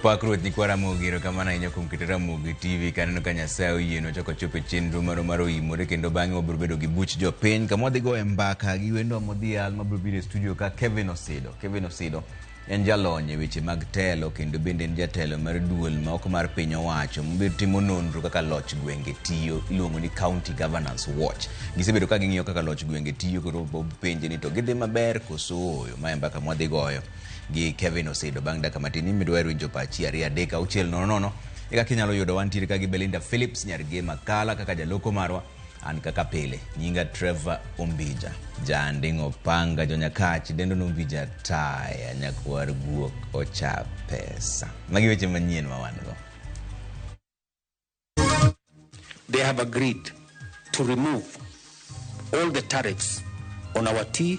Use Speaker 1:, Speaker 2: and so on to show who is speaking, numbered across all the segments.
Speaker 1: Opakruoth Nyikwara Mogiro kamana inyo kumkitera Mugi TV kaneno ka Nyasaye oyieno chako chopo chenro maro imore kendo bang'e wabiro bedo gi buch jopiny kama wadhi go e mbaka gi wendo modhial mabiro biro e studio ka Kevin Osido en jalony e weche mag telo kendo bende en jatelo mar duol ma oko mar piny owacho mobiro timo nonro kaka loch gwenge tiyo iluongo ni County Governance Watch. Gisebedo ka ging'iyo kaka loch gwenge tiyo koro penje ni to gidhi maber koso oyo ma mbaka mwadhi goyo gi Kevin Osido bang' dakika matin imidwaro winjo pachi 2-6-0 eka kinyalo yudo wantiere ka gi Belinda Phillips nyarige makala kaka jaloko marwa an kaka pile nyinga Trevor Ombija jandingo panga jonyakachi dendo nombija taya nyakwar guok ocha pesa magi weche manyien ma wan go.
Speaker 2: They have agreed to remove all the tariffs on our tea,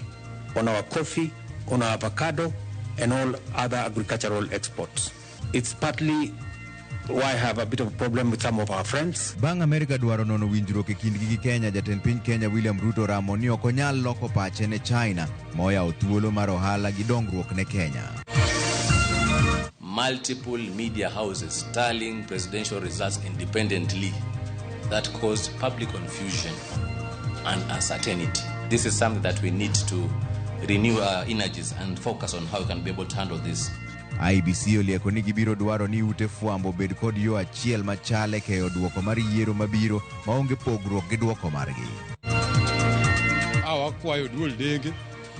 Speaker 2: on our coffee, on our avocado and all other agricultural exports. It's partly why I have a bit of a problem with some of our friends.
Speaker 1: Bang' America dwaro nono winjruok e kindgi gi Kenya, jatend piny Kenya William Ruto ramo ni ok onyal loko pache ne China moyawo thuolo mar ohala gi dongruok ne Kenya.
Speaker 3: Multiple media houses tallying presidential results independently that caused public confusion and uncertainty. This is something that we need to renew our energies and focus on how we can be able to handle this.
Speaker 1: IBC olieko ni gibiro dwaro ni ute fuambo bed kod yo achiel machale keyo duoko mar yiero mabiro maonge pogruok gi duoko margi.
Speaker 4: Wakwayo duol denge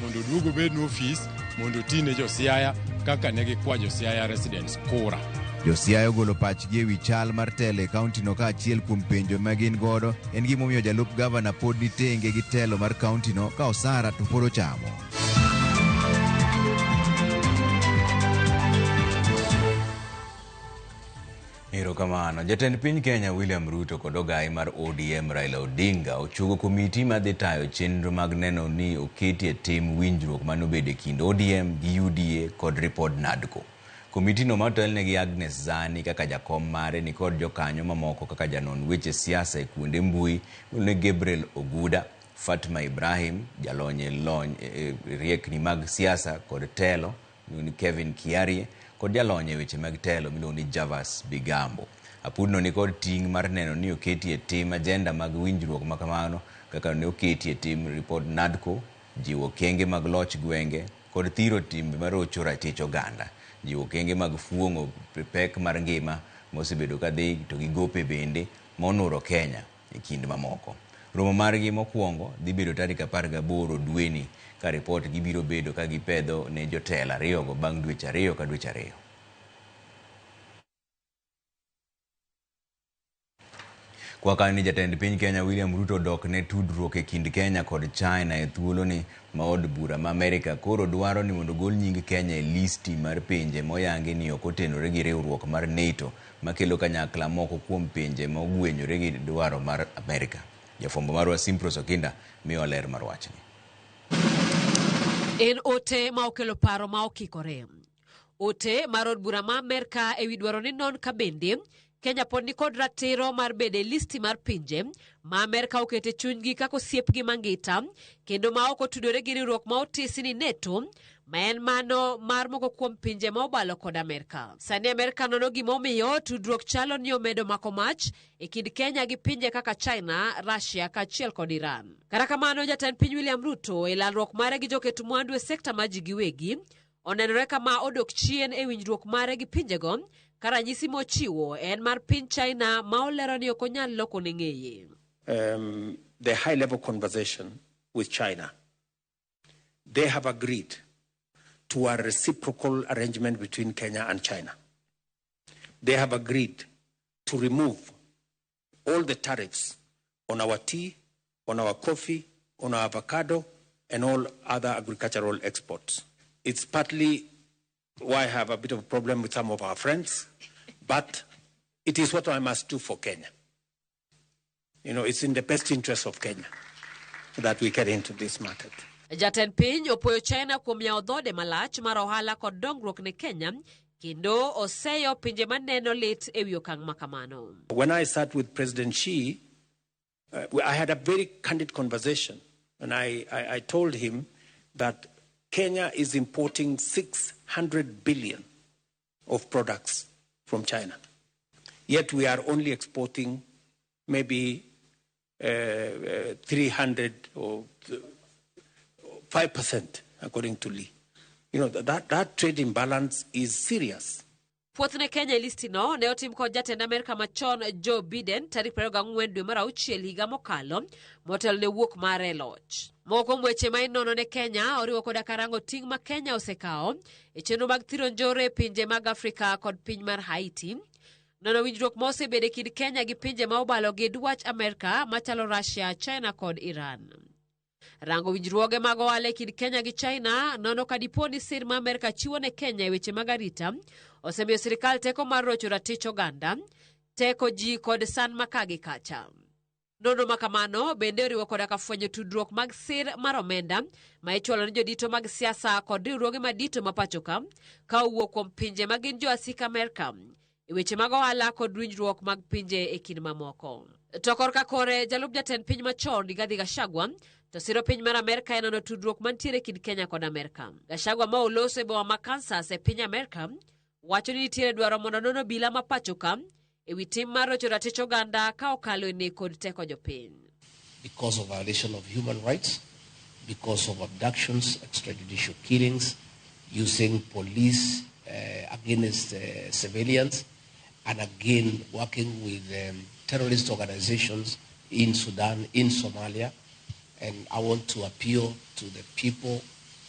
Speaker 4: mondo duogo bed no ofis mondo tine jo Siaya kaka ne gikwa jo Siaya residents kura.
Speaker 1: Jo Siaya ogolo pachgi e wi chal mar telo e kaunti no ka achiel kuom penjo ma gin godo en gimomiyo jalup gavana pod ni tenge gi telo mar kaunti no ka osara to pod ochamo. Kamano jatend piny Kenya William Ruto kod ogai mar ODM Raila Odinga ochugo komiti ma dhi tayo chenro mag neno ni oketi e tim winjruok manobed e kind ODM gi UDA kod ripod NADCO. Komiti no motelne gi Agnes Zani kaka jakom mare ni kod jokanyo mamoko kaka janon weche siasa e kuonde mbui ne Gabriel Oguda, Fatma Ibrahim, jalonye riekni mag siasa kod telo ni Kevin Kiarie kod jalonye weche mag telo miluongo ni Javas Bigambo. Apudno ni kod ting' mar neno ni oketi e tim agenda mag winjruok makamano kaka ne oketi e tim ripod NADCO, jiwo kenge mag loch gwenge kod thiro timbe marocho ratich oganda, jiwo kenge mag fuong'o pek mar ngima mosebedo ka dhi to gi gope bende monuro Kenya e kind mamoko. Romo margi mokwongo dhi bedo tarik 18 dweni ka ripot gibiro bedo ka gipedho ne jotelo ariyogo bang' dweche 2 ka dweche 2. Kwa kani jatend piny Kenya William Ruto dok ne tudruok e kind Kenya kod China e thuolo ni ma od bura ma Amerika koro dwaro ni mondo gol nying Kenya e listi mar pinje moyangi ni ok otenore gi riwruok mar NATO makelo kanyakla moko kuom pinje ma ogwenyore gi dwaro mar Amerika. Jafombo marwa Simpros Okinda miyo ler mar wachni.
Speaker 5: En ote ma okelo paro ma okikore. Ote mar od bura ma Amerika e wi dwaro ni non ka bende Kenya pod ni kod ratiro mar bede listi mar pinje ma Amerika okete chunygi kako siepgi mangita kendo ma ok otudore gi riwruok ma otisi ni NATO ma en mano mar moko kuom pinje ma obalo kod Amerika. Sani Amerika nono gimomiyo tudruok chalo ni omedo mako mach e kind Kenya gi pinje kaka China, Russia kaachiel kod Iran. Kata kamano jatend piny William Ruto e lalruok mare gi joketo mwandu e sekta ma ji giwegi onenore kama odok chien e winjruok mare gi pinjego karanyisi mochiwo en mar piny China ma olero ni ok onyal loko ne ng'eye.
Speaker 2: The high level conversation with China, they have agreed to a reciprocal arrangement between Kenya and China. They have agreed to remove all the tariffs on our tea, on our coffee, on our avocado and all other agricultural exports. It's partly why I have a bit of a problem with some of our friends, but it is what I must do for Kenya. You know, it's in the best interest of Kenya that we get into this market.
Speaker 5: Jatend piny opoyo China kuom yawo dhode malach mar ohala kod dongruok ne Kenya kendo oseyo pinje maneno lit e wi okang' makamano.
Speaker 2: When I sat with President Xi, I had a very candid conversation and I told him that Kenya is importing 600 billion of products from China. Yet we are only exporting maybe 300 or 5%, according to Lee. You know, that trade imbalance is serious.
Speaker 5: Puothne Kenya listino ne otim kod jatend Amerika machon Joe Biden tarik 24 dwe mar auchiel higa mokalo motel ne wuok mare loch. Moko weche ma inono ne Kenya oriwo koda karango ting' ma Kenya osekao e chenro mag thiro njore pinje mag Afrika kod piny mar Haiti. Nono winjruok ma osebede kid Kenya gi pinje ma obalo gi dwach Amerika machalo Russia, China kod Iran. Rango winjruoge mag ohala kid Kenya gi China nono ka dipo ni sir ma Amerika chiwo ne Kenya e weche mag arita osemiyo sirikal teko mar rocho ratich oganda, teko ji kod san makagi kacha. Nono makamano bende oriwo koda ka fwenyo tudruok mag sir mar omenda ma ichwalo ne jodito mag siasa kod riwruoge madito mapachoka ka owuok kuom pinje ma gin joasik Amerika e weche mag ohala kod winjruok mag pinje e kind mamoko. To korka kore jalup jatend piny machon Rigathi Gachagua to siro piny mar Amerika enono tudruok mantiere kid Kenya kod Amerika. Gachagua ma oloso e boma ma Kansas e piny Amerika wacho ni nitiere dwaro mondo nono bila ma pachoka e wi tim mar rocho ratich oganda ka okalo ne kod teko jopiny.
Speaker 6: Because of violation of human rights, because of abductions, extrajudicial killings, using police against civilians, and again working with terrorist organizations in Sudan, in Somalia. And I want to appeal to the people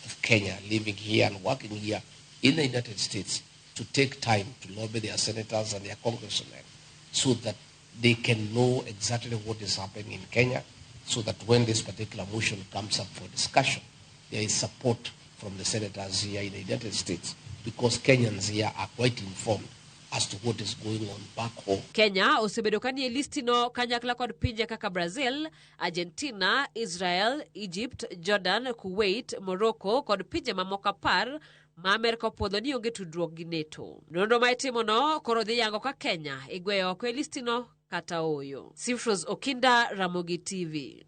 Speaker 6: of Kenya living here and working here in the United States to take time to lobby their senators and their congressmen so that they can know exactly what is happening in Kenya, so that when this particular motion comes up for discussion, there is support from the senators here in the United States, because Kenyans here are quite informed as to what is going on back home.
Speaker 5: Kenya osebedo kanie listino kanyakla kod pinje kaka Brazil, Argentina, Israel, Egypt, Jordan, Kuwait, Morocco kod pinje mamoko 10 ma Amerika opwodho ni onge tudruok gi NATO. Nonro ma itimono koro dhi yango ka Kenya igweyo oko e listino kata oyo. Sifros Okinda, Ramogi TV.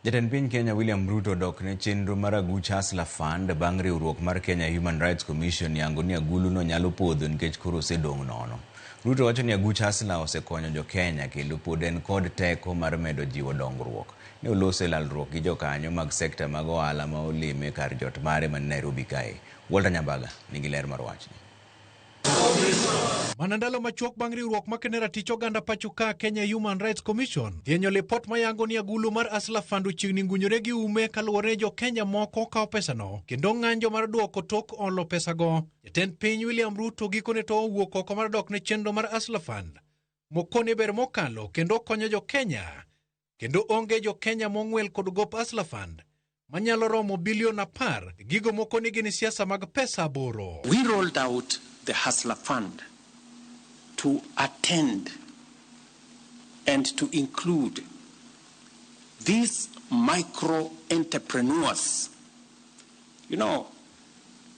Speaker 1: Jatend piny Kenya William Ruto dok ne chenro mar Aguch Hustler Fund bang' riwruok mar Kenya Human Rights Commission yango ni agulu no nyalo podho nikech koro osedong' nono. Ruto wacho ni Aguch Hustler osekonyo jo Kenya kendo pod en kod teko mar medo jiwo dongruok. Ne olose lalruok gi jokanyo mag sekta mag ohala ma olime kar jot mare man Nairobi kae. Walter Nyambaga nigi ler mar wachni.
Speaker 7: Manandalo machuok bang' riwruok makene ratich oganda pachoka Kenya Human Rights Commission dhienyo lipot mayango ni agulu mar Hustler Fund chiegni ngunyore gi ume kaluwore jo Kenya moko kao pesano kendo ng'anjo mar duoko tok olo pesago. Jatend piny William Ruto gikone to owuok oko mar dok ne chenro mar Hustler Fund mokone ber mokalo kendo konyo jo Kenya kendo onge jo Kenya mong'wel kod gop Hustler Fund manyalo romo bilion 10 gigo mokone gini siasa mag pesa boro.
Speaker 2: We rolled out the Hustler Fund to attend and to include these micro entrepreneurs. You know,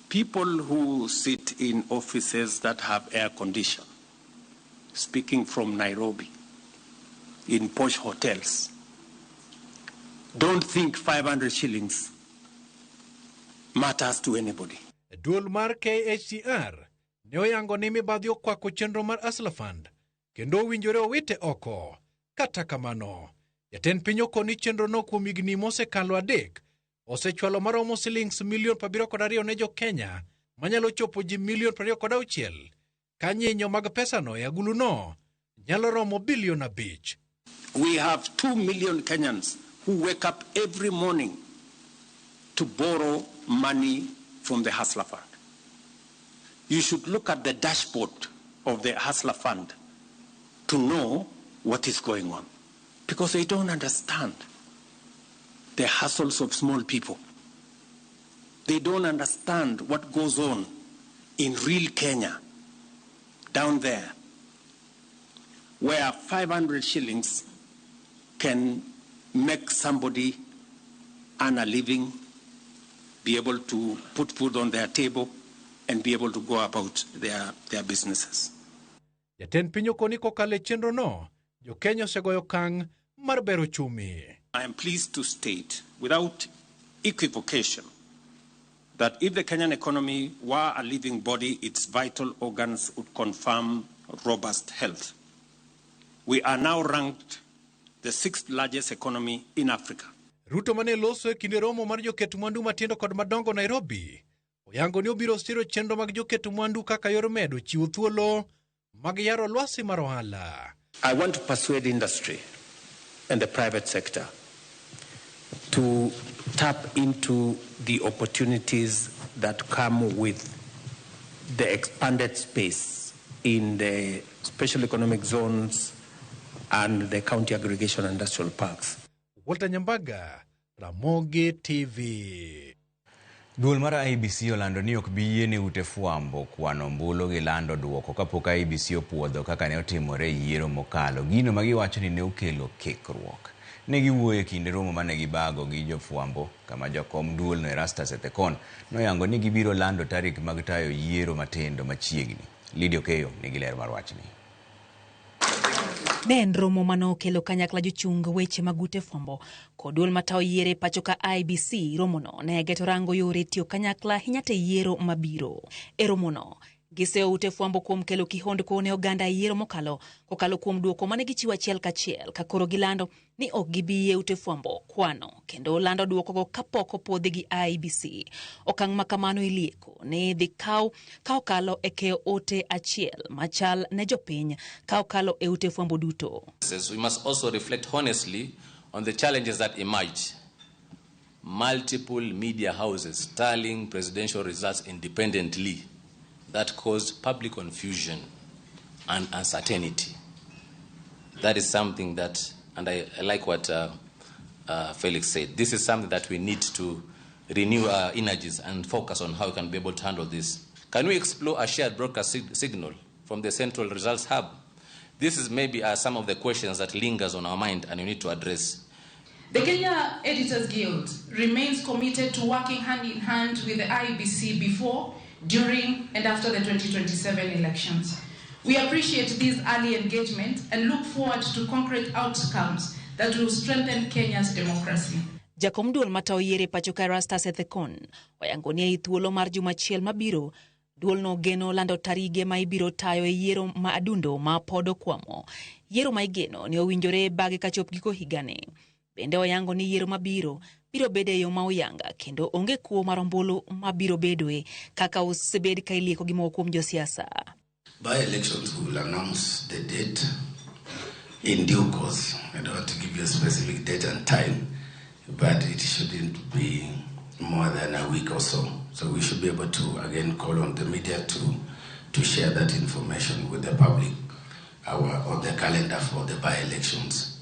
Speaker 2: people who sit in offices that have air condition, speaking from Nairobi, in posh hotels, don't think 500 shillings matters to anybody.
Speaker 7: Duol mar KHCR ne oyango ni mibadhi okwako chenro mar Hustler Fund kendo winjore owite oko. Kata kamano, jatend piny okoni chenro no kuom higni mosekalo 3 osechwalo maromo shillings milion 72 ne jo Kenya manyalo chopo ji milion 26 ka nyinyo mag pesano e agulu no nyalo romo bilion 5.
Speaker 2: We have 2 million Kenyans who wake up every morning to borrow money from the Hustler Fund. You should look at the dashboard of the Hustler Fund to know what is going on, because they don't understand the hassles of small people. They don't understand what goes on in real Kenya, down there, where 500 shillings can make somebody earn a living, be able to put food on their table, and be able to go about their businesses.
Speaker 7: Jatend piny okoni kokale chenro no, jo Kenya osegoyo kang' mar bero chumi.
Speaker 2: I am pleased to state without equivocation that if the Kenyan economy were a living body, its vital organs would confirm robust health. We are now ranked the 6th largest economy in Africa.
Speaker 7: Ruto mane loso e kinde romo mar joket mwandu matindo kod madongo Nairobi oyango ni obiro siro chenro mag joket mwandu kaka yor medo chiwo thuolo mag yaro lwasi mar ohala.
Speaker 2: I want to persuade industry and the private sector to tap into the opportunities that come with the expanded space in the special economic zones and the county aggregation industrial parks.
Speaker 7: Walter Nyambaga, Ramogi TV.
Speaker 1: Duol mar IEBC olando ni ok bi yiene ute fwambo kwano ombulu gi lando duoko kapok IEBC opuodho kaka ne otimore yiero mokalo. Gino ma giwacho ni ne okelo kikruok. Ne giwuoyo e kinde romo mane gibago gi jofwambo kama jakom duol no Erastus Ethekon noyango ni gibiro lando tarik mag tayo yiero matindo machiegni. Lidio Keyo nigi ler mar wachni.
Speaker 8: Ne en romo mano kelo kanyakla jochung weche mag ute fwambo kod duol matao yiere pacho ka IEBC. Romono ne geto rango yore tiyo kanyakla hinyate yiero mabiro. E romono giseo ute fwambo kuom kelo kihondko ne oganda yiero mokalo kokalo kuom duoko mane gichiwo achiel kachiel ka koro gilando ni ok gibi ute fwambo kwano kendo lando duoko go kapok opodhi gi IEBC. Okang' makamano ilieko ne dhi kaw kalo e keo ote achiel machal ne jopiny kaw kalo e ute fwambo duto.
Speaker 3: We must also reflect honestly on the challenges that emerge. Multiple media houses tallying presidential results independently that caused public confusion and uncertainty. That is something that, and I like what Felix said, this is something that we need to renew our energies and focus on how we can be able to handle this. Can we explore a shared broadcast signal from the Central Results Hub? This is maybe some of the questions that lingers on our mind and we need to address.
Speaker 9: The Kenya Editors Guild remains committed to working hand in hand with the IEBC before, during and after the 2027 elections. We appreciate this early engagement and look forward to concrete outcomes that will strengthen Kenya's democracy.
Speaker 8: Jakom duol matao yiere pacho ka Erastus Ethekon oyango ni ei thuolo mar juma achiel mabiro duol no geno lando tarige ma ibiro tayo e yiero ma adundo ma pod okwamo. Yiero ma igeno ni owinjore bage kachop giko higani. Bende oyango ni yiero mabiro biro bede yo ma oyanga kendo onge kuo mar ombulu mabiro bedoe kaka osebed ka ilieko gi moko kuom josiasa.
Speaker 10: By elections we will announce the date in due course. I don't want to give you a specific date and time, but it shouldn't be more than a week or so. So we should be able to again call on the media to share that information with the public on the calendar for the by-elections,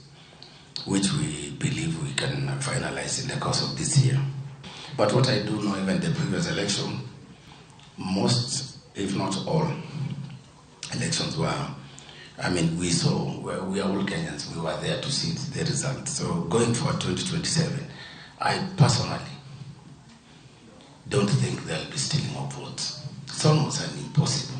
Speaker 10: which we believe we can finalize in the course of this year. But what I do know, even the previous election, most, if not all, elections were, we saw, we are all Kenyans, we were there to see the results. So going for 2027, I personally don't think they'll be stealing of votes. It's almost an impossible.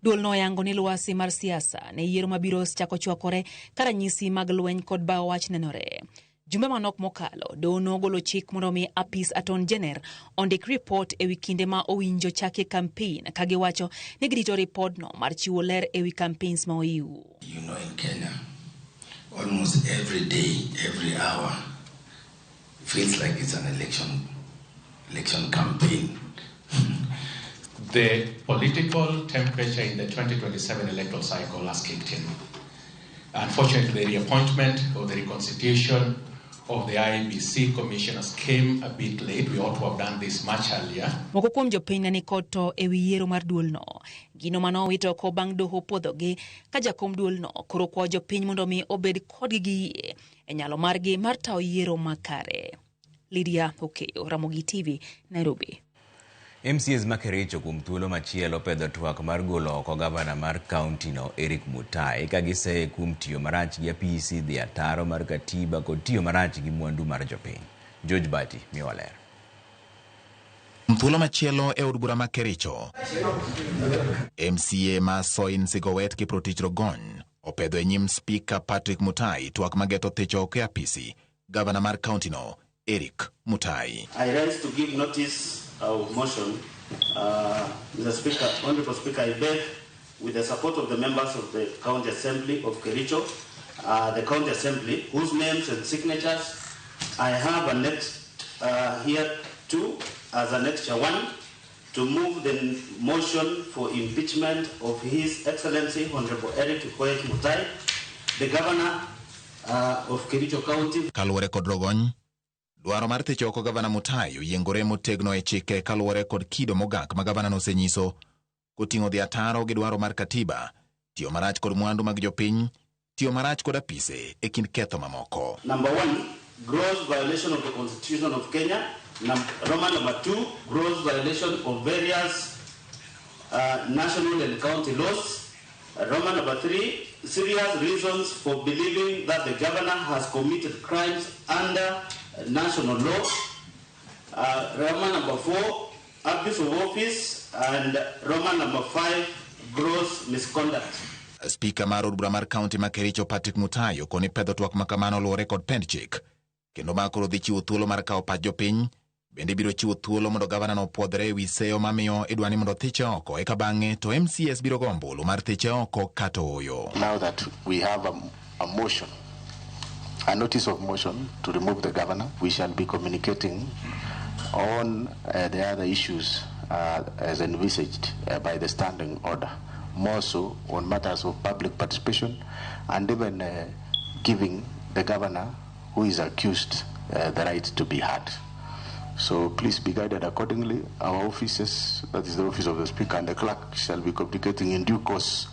Speaker 8: Duol no yango ni lwasi mar siasa ne yiero mabiro chako chwakore karanyisi mag lweny kod bao wach nenore. Jumbe manok mokalo dono golo chik mondo mi apis aton jener ondik report e wikinde ma owinjo chake campaign kagiwacho ni grito report no mar chiwo ler e wi campaigns ma oyiu.
Speaker 10: You know, in Kenya, almost every day, every hour, feels like it's an election campaign.
Speaker 11: The political temperature in the 2027 electoral cycle has kicked in. Unfortunately, the reappointment or the reconstitution of the IEBC commissioners came a bit late. We ought to have done this much earlier.
Speaker 8: Moko kuom jopiny ne koto e wi yiero mar duol no. Gino mano wito ko bang' doho podhogi ka jakom duol no koro kwa jopiny mondo mi obed kodgi gi yie e nyalo margi mar tayo yiero makare. Lydia Okeyo, Ramogi TV, Nairobi.
Speaker 1: MCAs makericho kuom thuolo machielo pedho twak mar golo oko gavana mar kaunti no Eric Mutai ka giseye kuom tiyo marach gi apisi dhi ataro mar katiba kod tiyo marach gi mwandu mar jopiny. George Bati miwaler.
Speaker 12: Thuolo machielo e od bura ma Kericho, MCA ma Soin Sigowet Kiprotich Rogon opedho e nyim Speaker Patrick Mutai twak mageto thicho oko apisi gavana mar kaunti no Eric Mutai.
Speaker 13: I rise to give notice of motion, Mr. Speaker, Honorable Speaker, I beg with the support of the members of the County Assembly of Kericho, the County Assembly, whose names and signatures I have annexed here too as Annexure 1, to move the motion for impeachment of His Excellency Honorable Weche Manyien Mag, the Governor of Kericho County.
Speaker 12: Kaluwore kod Rogony, dwaro mar thicho oko Gavana Mutai oyiengore motegno e chike kaluwore kod kido mogak ma gavana nosenyiso koting'o dhi ataro gi dwaro mar katiba, tiyo marach kod mwandu mag jopiny, tiyo marach kod apise e kind ketho mamoko.
Speaker 13: Number 1, gross violation of the Constitution of Kenya. Roman number 2, gross violation of various national and county laws. Roman number 3, serious reasons for believing that the governor has committed crimes under national law. Roman number 4, abuse of office. And Roman number 5, gross misconduct.
Speaker 12: Speaker mar od bura mar kaunti ma Kericho Patrick Mutai okoni pedho twak makamano luwore kod pend chik, kendo makoro dhi chiwo thuolo mar kawo pach jopiny, bende biro chiwo thuolo mondo gavana no puodhre ewi seyo mamiyo idwani mondo thiche oko, eka bang'e to MCS biro go ombulu mar thiche oko kata oyo.
Speaker 14: Now that we have a motion, a notice of motion to remove the governor, we shall be communicating on the other issues as envisaged by the standing order, more so on matters of public participation and even giving the governor who is accused the right to be heard. So please be guided accordingly. Our offices, that is the office of the Speaker and the clerk, shall be communicating in due course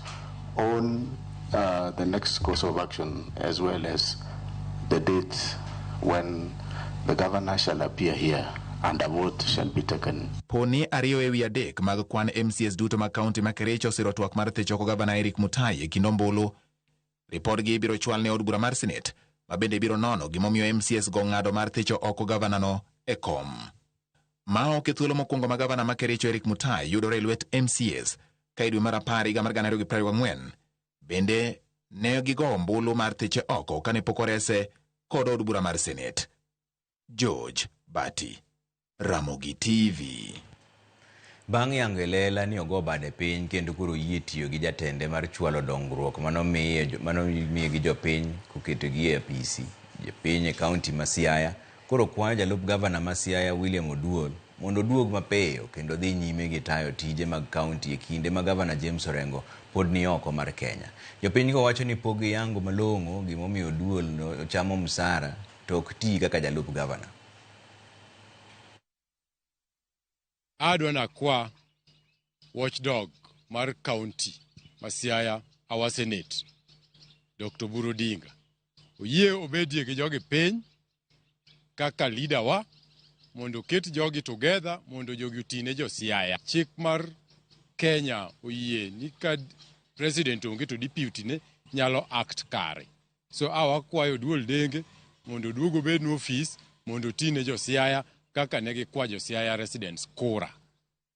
Speaker 14: on the next course of action, as well as the date when the governor shall appear here and a vote shall be taken.
Speaker 12: Poni ariyo ewi adek mag kwan MCS duto mag kaunti ma Kericho osiro twak mar thicho oko Gavana Eric Mutai e kind ombulu. Ripodgi biro chwal ne od bura mar Senate, ma bende biro nono gimomiyo MCS go ng'ado mar thicho oko gavana no e kom. Ma ok e thuolo mokwongo ma gavana ma Kericho Eric Mutai yudore lwet MCS ka dwe mar 10 higa mar 2024 bende ne gigo ombulu mar thiche oko kane pok orese kod od bura mar Senate. George Bati, Ramogi TV.
Speaker 1: Bang' yango lela ni ogo bade piny kendo koro yie tiyo gi jatende mar chwalo dongruok manomiye gi jopiny koketogi e apisi jopiny e kaunti ma Siaya, koro kwayo jalup gavana ma Siaya William Oduol mondo oduog mapiyo kendo dhi nyime gi tayo tije mag kaunti e kinde ma gavana James Orengo pod ni oko mar Kenya. Jopiny go wacho ni pog yango malong'o gimomiyo Oduol ochamo msara to ok ti kaka jalup gavana.
Speaker 4: Adwana kwa watchdog mar county Siaya, our Senate, Dr. Burodinga, oyie obedie gi jogi piny kaka leader wa mondo ket jogi together mondo jogi utine jo Siaya. Chik mar Kenya oyie ni ka president onge to deputy ne nyalo act kare. So awakwayo Oduol Denge mondo duogo bed no office mondo utine jo Siaya kaka negi kwa jo Siaya residents kura.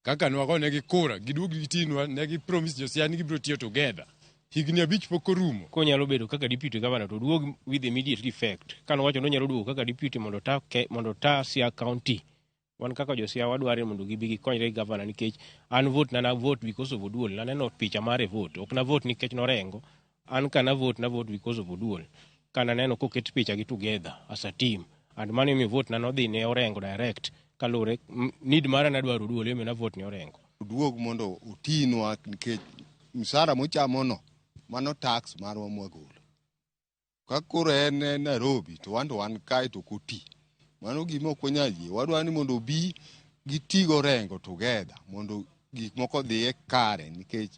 Speaker 4: Kaka nwago negi kura, giduogi gitinwa negi promise jo Siaya ni gibiro tiyo together. Higni 5 pok orumo.
Speaker 15: Ko nyalo bedo kaka deputy governor to duog with immediate effect. Kan wacho no nyalo duogo kaka deputy mondo ta Siaya county. Wan kaka jo Siaya wadware mondo gibi gikonyre governor nikech an vote na vote because of Oduol. Na neno picha mare vote. Ok na vote nikech norengo. An kana vote na vote because of Oduol. Kana neno koket picha gi together as a team. And mane mi vote na nodhi ne Orengo direct. Kalore need mara na dwaro Oduol eme na vote ne Orengo.
Speaker 16: Duog mondo utinwa nikech msara mochamo no mano tax marwa mwagolo. Kakoro en Nairobi to wan kai to kuti. Mano gima ok wanyal yie. Wadwani mondo bi gitigo Orengo together mondo gik moko dhi kare nikech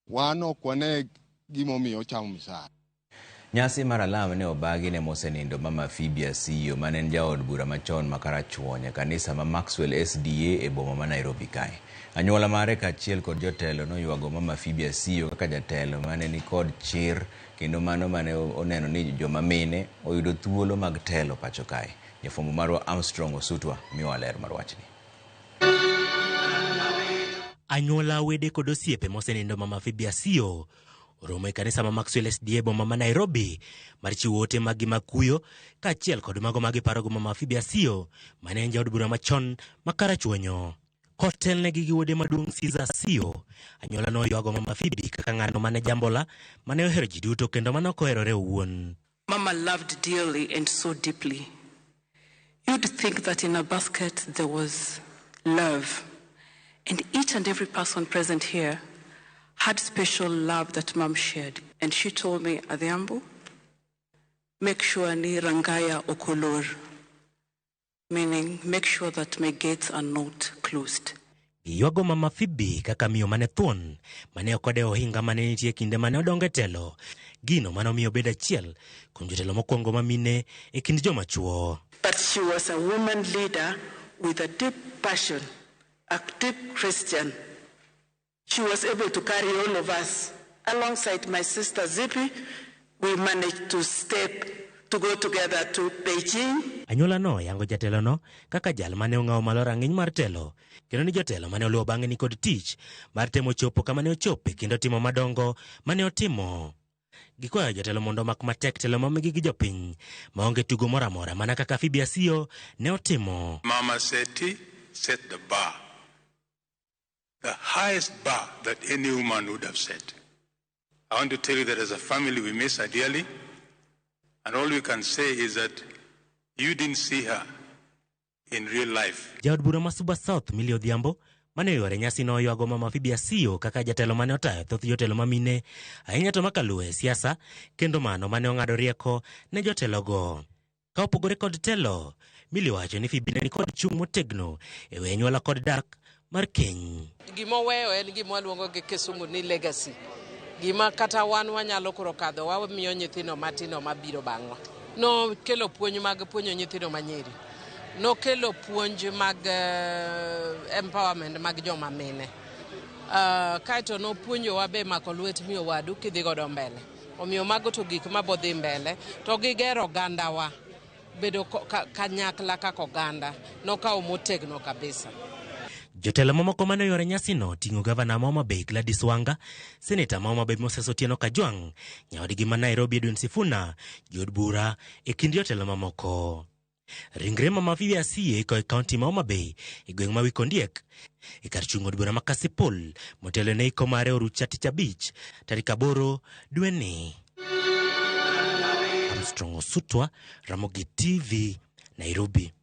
Speaker 16: wan ok wane gimomiyo chamo msara.
Speaker 1: Nyasi mar alama ne obagi ne mosenindo Mama Fibia Siyo mane en jaod bura machon makarachuonye kanisa ma Maxwell SDA e boma ma Nairobi kae. Anyuola mare kaachiel kod jotelo noywago Mama Fibia Siyo kaka jatelo mane ni kod chir kendo mano mane oneno ni joma mine oyudo thuolo mag telo pacho kae. Jafwambo marwa Armstrong Osutwa miwa ler mar wachni.
Speaker 17: Anyuola wede kod osiepe mosenindo Mama Fibia Siyo oromo e kanisa ma Maxwell SDA boma ma Nairobi mar chiwo ote mag makuyo kaachiel kod mago mag parogo Mama Fibia Siyo mane en jaod bura machon makarachuonyo. Hotel ne gigi wode maduong' Caesar Sio. Anyuola no yuago Mama Phoebe kaka ng'ano mane jambola mane ohero ji duto kendo mane ok oherore owuon.
Speaker 18: Mama loved dearly and so deeply. You'd think that in a basket there was love, and each and every person present here had special love that Mom shared. And she told me, Adhiambo, make sure ni rangaya okolor, meaning make sure that my gates are not closed.
Speaker 17: Yuago Mama Phoebe kaka miyo mane thuon, mane okode ohinga mane nitie kinde mane odonge telo. Gino mano miyo beda chiel, kuom jotelo mokwongo mamine e kind joma chuo.
Speaker 18: But she was a woman leader with a deep passion, a deep Christian. She was able to carry all of us. Alongside my sister Zippy, we managed to go together to Beijing.
Speaker 17: Anyuola no yango jatelo no kaka jal mane ong'awo malo rang'iny mar telo, kendo ni jotelo mane oluwo bang'e ni kod tich mar temo chopo kama ne ochope kendo timo madongo mane otimo. Gikwayo jotelo mondo mak matek telo mamigi gi jopiny maonge tugo mora mora mana kaka Phoebe Asio ne otimo.
Speaker 19: Mama Seti set the bar, the highest bar that any woman would have set. I want to tell you that as a family we miss her dearly, and all we can say is that you didn't see her in real life.
Speaker 17: Jaod bura Masuba South Millie Odhiambo mane yore nyasi no yuago Mama Phoebe Asio kaka jatelo mane otayo thoth jotelo mamine ahinya to makaluwe siasa kendo mano mane ong'ado rieko ne jotelo go. Ka opogore kod telo, Millie wacho ni Phoebe ne kod chung' motegno e weyo anyuola kod dak mar keny.
Speaker 20: Gima weyo en gima luongo gi kisungu ni legacy. Gima kata wan wanyalo koro kadho wamiyo nyithindo matino mabiro bang'wa. No kelo puonj mag puonjo nyithindo manyiri. No kelo puonj mag empowerment mag joma mine. Kaito no puonjo wabe mako lwet miyo wadu kidhi godo mbele. Omiyo mago to gik mabodhi mbele to gigero oganda wa bedo kanyakla kaka oganda no kawo motegno kabisa.
Speaker 17: Jotelo mamoko mane yore nyasi no ting'o gavana ma Homa Bay Gladys Wanga, seneta ma Homa Bay Moses Otieno Kajwang', nyawadgi ma Nairobi Edwin Sifuna, jod bura e kind jotelo mamoko. Ringre Mama Phoebe Asio iko e kaunti ma Homa Bay e gweng' ma Wikondiek e kar chung' od bura ma Kasipul motelo ne iko mare orucha tich abich tarik 8 dwe ni. Armstrong Osutwa, Ramogi TV, Nairobi.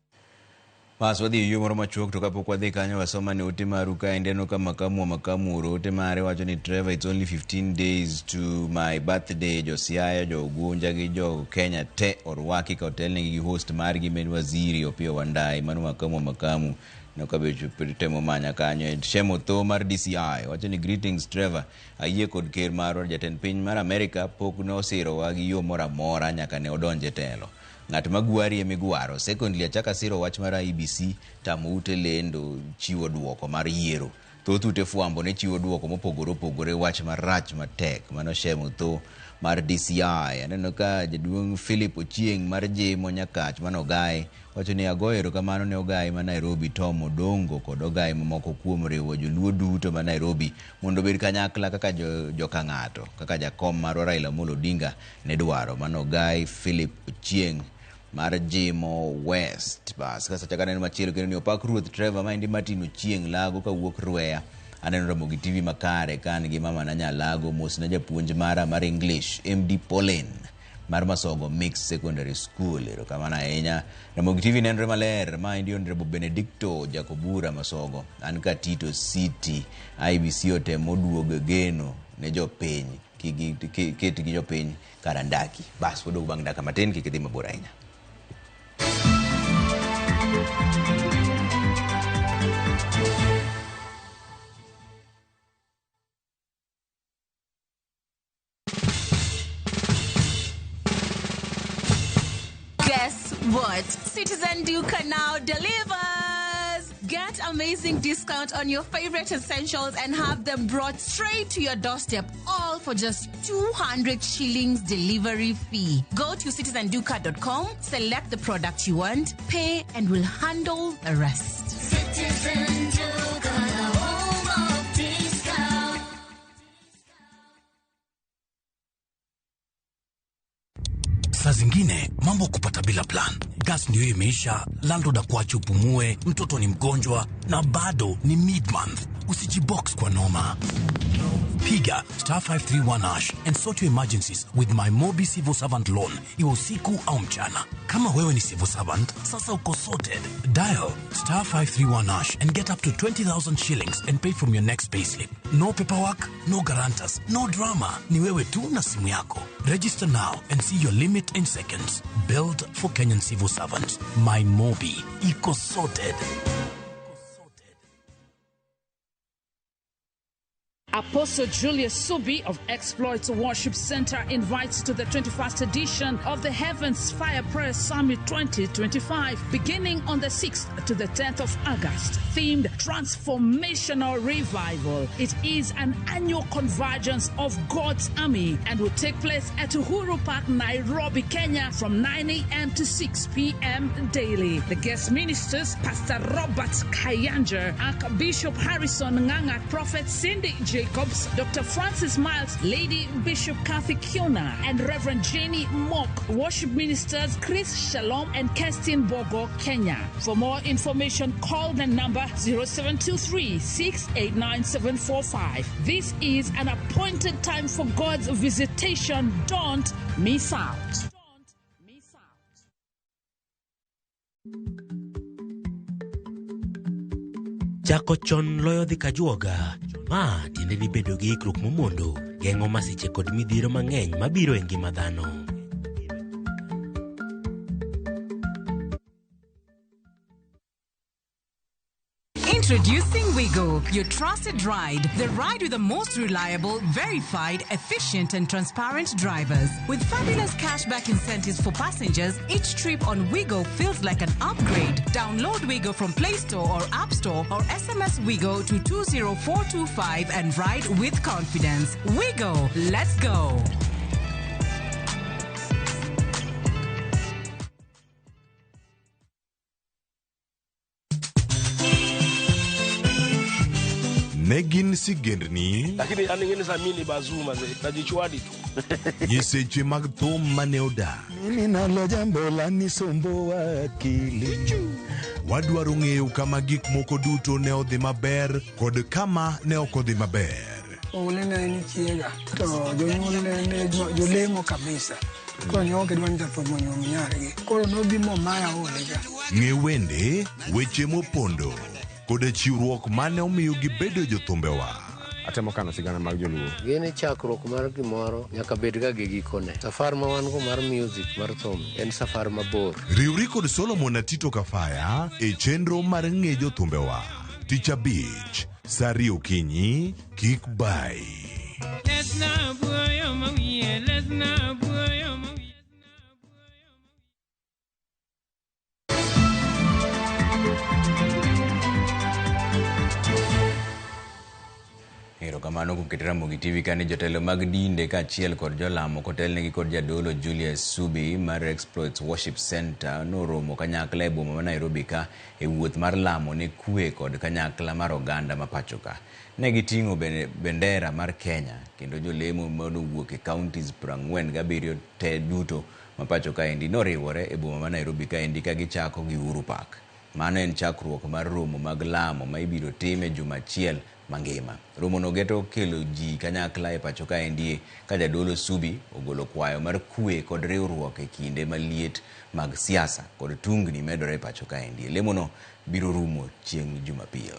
Speaker 1: Pas wadhi yo moro machuok to kapok wadhi kanyo wasoma ni ote maru ka endeno ka makamu oro ote mare wacho ni Trevor, it's only 15 days to my birthday. Josiaya jo Ugunja gi jo Kenya te orwaki ka hotel ni host margi med waziri Opiyo Wandayi manu makamu no kabecho temo manya kanyo shemo tho mar DCI wacho ni greetings Trevor, ayie kod ker marwa jatend piny mar America pok no siro wa gi yo mora mora nyaka ne odonje telo. Ng'at magwari emigwaro. Secondly, achaka siro wach mar IBC tamo ute lendo chiwo duoko mar yiero. Thoth ute fwambo ne chiwo duoko mopogore wach marach matek mano shemo tho mar DCI. Aneno ka jaduong' Philip Ochieng' mar Jemo Nyakach mano Ogai wacho ni agoyo erokamano ne Ogai ma Nairobi Tom Odongo kod Ogai mamoko kuom riwo joluo duto ma Nairobi mondo bed kanyakla kaka joka ng'ato kaka jakom mar Raila Amolo Odinga ne dwaro. Mano Ogai Philip Ochieng' mar Jemo West. Bas kasa chaka neno machielo kendo ni opak ruoth Trevor ma indi Martin Ochieng' lago ka wuok Rweya. Aneno Ramogi TV makare kan gi mama na nyalago mos na japuonj mara mar English MD Pauline mar Masogo Mixed Secondary School. Erokamano ahinya. Ramogi TV nenre maler ma indi Honorable Benedicto Jakobura Masogo. An ka Tito City IBC otemo duogo geno ne jopiny ket gi jopiny karandaki. Bas wadog bang' dakika matin kik idhi mabor ahinya.
Speaker 21: Guess what? Citizen Duca now delivers. Get amazing discount on your favorite essentials and have them brought straight to your doorstep, all for just 200 shillings delivery fee. Go to citizenduca.com, select the product you want, pay, and we'll handle the rest.
Speaker 22: Citizen Duca, the home of discount.
Speaker 23: Saa zingine mambo kupata bila plan.
Speaker 5: gas ndio imeisha, landlord akuache upumue, mtoto ni mgonjwa na bado ni mid-month. Usijibox kwa noma. Piga *531# and sort your emergencies with my Mobi Civil Servant Loan, iwe usiku au mchana. Kama wewe ni civil servant, sasa uko sorted. Dial *531# and get up to 20,000 shillings and pay from your next payslip. No paperwork, no guarantors, no drama. Ni wewe tu na simu yako. Register now and see your limit in seconds. Build for Kenyan civil servants. My Mobi, iko sorted.
Speaker 6: Apostle Julius Subi of Exploits Worship Center invites to the 21st edition of the Heavens Fire Prayer Summit 2025, beginning on the 6th to the 10th of August, themed Transformational Revival. It is an annual convergence of God's army and will take place at Uhuru Park, Nairobi, Kenya from 9 a.m. to 6 p.m. daily. The guest ministers, Pastor Robert Kayanja, Archbishop Harrison Nganga, Prophet Cindy Jacobs, Dr. Francis Miles, Lady Bishop Kathy Kiona, and Reverend Jenny Mock. Worship ministers Chris Shalom and Kestin Bogo, Kenya. For more information, call the number 0723-689-745. This is an appointed time for God's visitation. Don't miss out.
Speaker 17: Chako chon loyo dhi kajuoga. Ma tiende ni bedo gi ikruok momondo, geng'o masiche kod midhiero mang'eny mabiro e ngima dhano.
Speaker 23: Introducing Wigo, your trusted ride. The ride with the most reliable, verified, efficient, and transparent drivers. With fabulous cashback incentives for passengers, each trip on Wigo feels like an upgrade. Download Wigo from Play Store or App Store or SMS Wigo to 20425 and ride with confidence. Wigo, let's go.
Speaker 24: Negin sigendni
Speaker 25: lakini aningine za mini bazuma najichwadi tu
Speaker 24: nyiseche mag thum mane oda
Speaker 26: mimi nalo jambo la nisombo akili
Speaker 24: wadwaro ng'eyo kama gik moko duto ne odhi maber kod kama ne ok odhi maber.
Speaker 27: Olene ni chiega to jonyuol ne jolemo kabisa ko nyoke dwan japo monyo nyargi ko no bimo maya olega
Speaker 24: ng'e wende weche mopondo kod chiwruok mane omiyo gibedo jothumbewa.
Speaker 28: Atemo kano sigana mag joluo.
Speaker 29: Gini chakruok mar gimoro nyaka bed ga gi gikone. Safar ma wan go mar music mar thum en safar mabor.
Speaker 24: Riwri kod Solomon Atito Kafaya e chenro mar ng'e jothumbewa. Tich Abich, Sari Okinyi, kik bai.
Speaker 1: Kamano kuketera Mogi TV kane jotelo mag dinde ka achiel kod jolamo kotelnegi kod jadolo Julius Subi mar Exploits Worship Center noromo kanyakla e boma ma Nairobi ka e wuoth mar lamo ne kwe kod kanyakla mar oganda ma pachoka. Ne giting'o bendera mar Kenya kendo jolemo manowuok e counties 47 te duto ma pachoka endi noriwore e boma ma Nairobi ka endi ka gichako gi Uhuru Park. Mano en chakruok mar romo mag lamo ma ibiro time juma achiel mangima. Romo no geto kelo ji kanyakla e pachoka endi ka jadolo Subi ogolo kwayo mar kwe kod riwruok e kinde maliet mag siasa kod tungni medore e pachoka endi. Lemo no biro rumo chieng' Jumapil.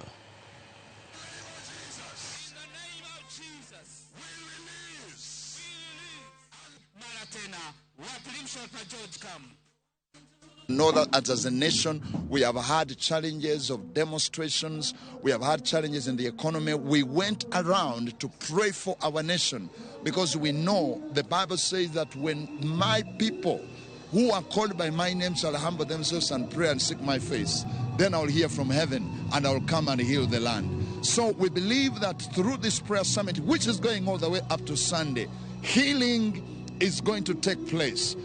Speaker 30: Know that as a nation, we have had challenges of demonstrations. We have had challenges in the economy. We went around to pray for our nation because we know the Bible says that when my people who are called by my name shall humble themselves and pray and seek my face, then I'll hear from heaven and I'll come and heal the land. So we believe that through this prayer summit, which is going all the way up to Sunday, healing is going to take place.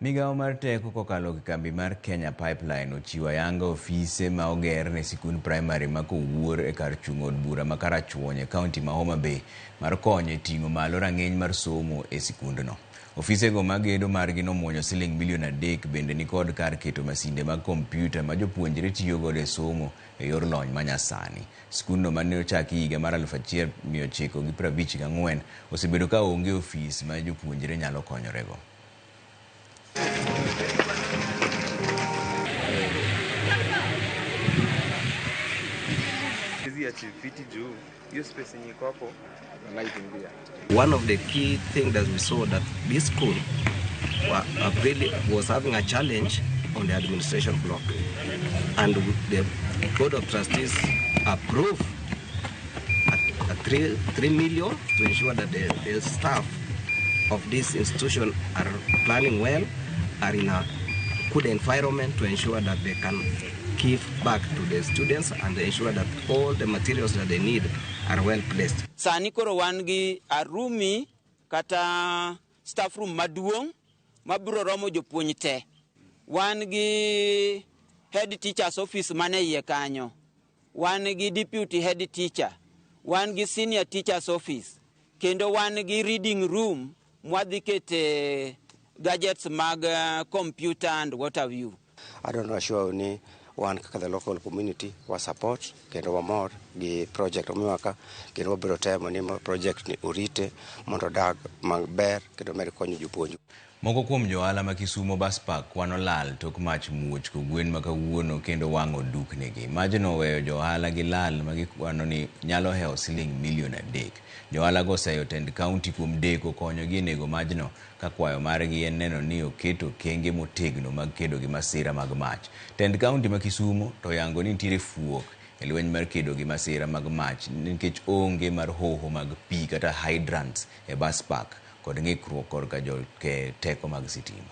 Speaker 1: Migao mar teko kokalo gi kambi mar Kenya Pipeline ochiwo ayanga ofise ma oger ne sikund primary ma kowuor e kar chung' od bura ma Karachuonyo e kaunti ma Homa Bay mar konyo ting'o malo rang'eny mar somo e sikundno. Ofisego mag gedo margi nomuonyo siling milion 3 bende nikod kar keto masinde mag kompyuta ma jopuonjre tiyo godo e somo e yor lony manyasani. Skundno mane ochaki higa mar 1954 osebedo ka onge ofis ma jopuonjre nyalo konyorego.
Speaker 2: One of the key things that we saw that this school was having a challenge on the administration block, and the Board of Trustees approved a 3 million to ensure that the staff of this institution are planning well, are in a good environment to ensure that they can give back to the students and ensure that all the materials that they need are well placed.
Speaker 3: Sani koro wan gi arumi kata staff room maduong' mabiro romo jopuonj te. Wan gi head teacher's office mane iye kanyo. Wan gi deputy head teacher. Wan gi senior teacher's office. Kendo wan gi reading room mwadhi kete gadgets mag computer and what have you.
Speaker 7: I don't know sure ni wan kaka the local community wa support kendo wa mor gi project omiwaka kendo wabiro temo ni project ni urite mondo dag maber kendo mer konyo jopuonj.
Speaker 1: Moko kuom johala ma Kisumo Bus Park kwano lal tok mach muoch kogwen ma kawuono kendo wang'o duknegi. Majno weyo johala gi lal ma gikwano ni nyalo heo siling milion 3. Johala go oseyo tend kaunti kuom deko konyogi e nego majno ka kwayo margi en neno ni oketo kenge motegno mag kedo gi masira mag mach. Tend kaunti ma Kisumo to yango ni nitiere fuok e lweny mar kedo gi masira mag mach nikech onge mar hoho mag pi kata hydrants e Bus Park kod ng'ikruok korka joke teko mag sitima.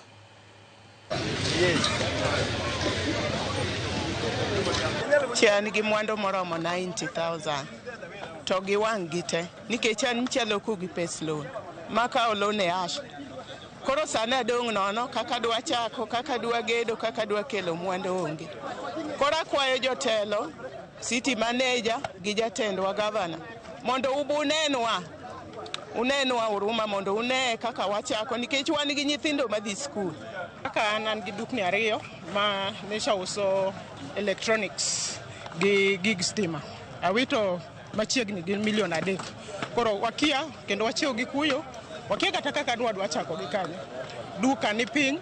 Speaker 8: Chian gi mwandu moromo 90,000 to gi wang' gite nikech an chalo ku gi pes loan maka olone ash. Koro sana dong' nono kaka dwa chako, kaka dwa gedo, kaka dwa kelo mwandu onge. Koro akwayo jotelo, city manager gi jatendwa governor mondo unenwa uruma mondo une kaka wachako nikech wan gi nyithindo madhi skul.
Speaker 9: Kaka an gi dukni 2 ma nesha uso electronics gi gig stima. Awito machiegni gi milion 3. Koro wakia kendo wachiew gi kuyo. Wakia kata kaka dwa chako gi kanyo. Duka ni piny,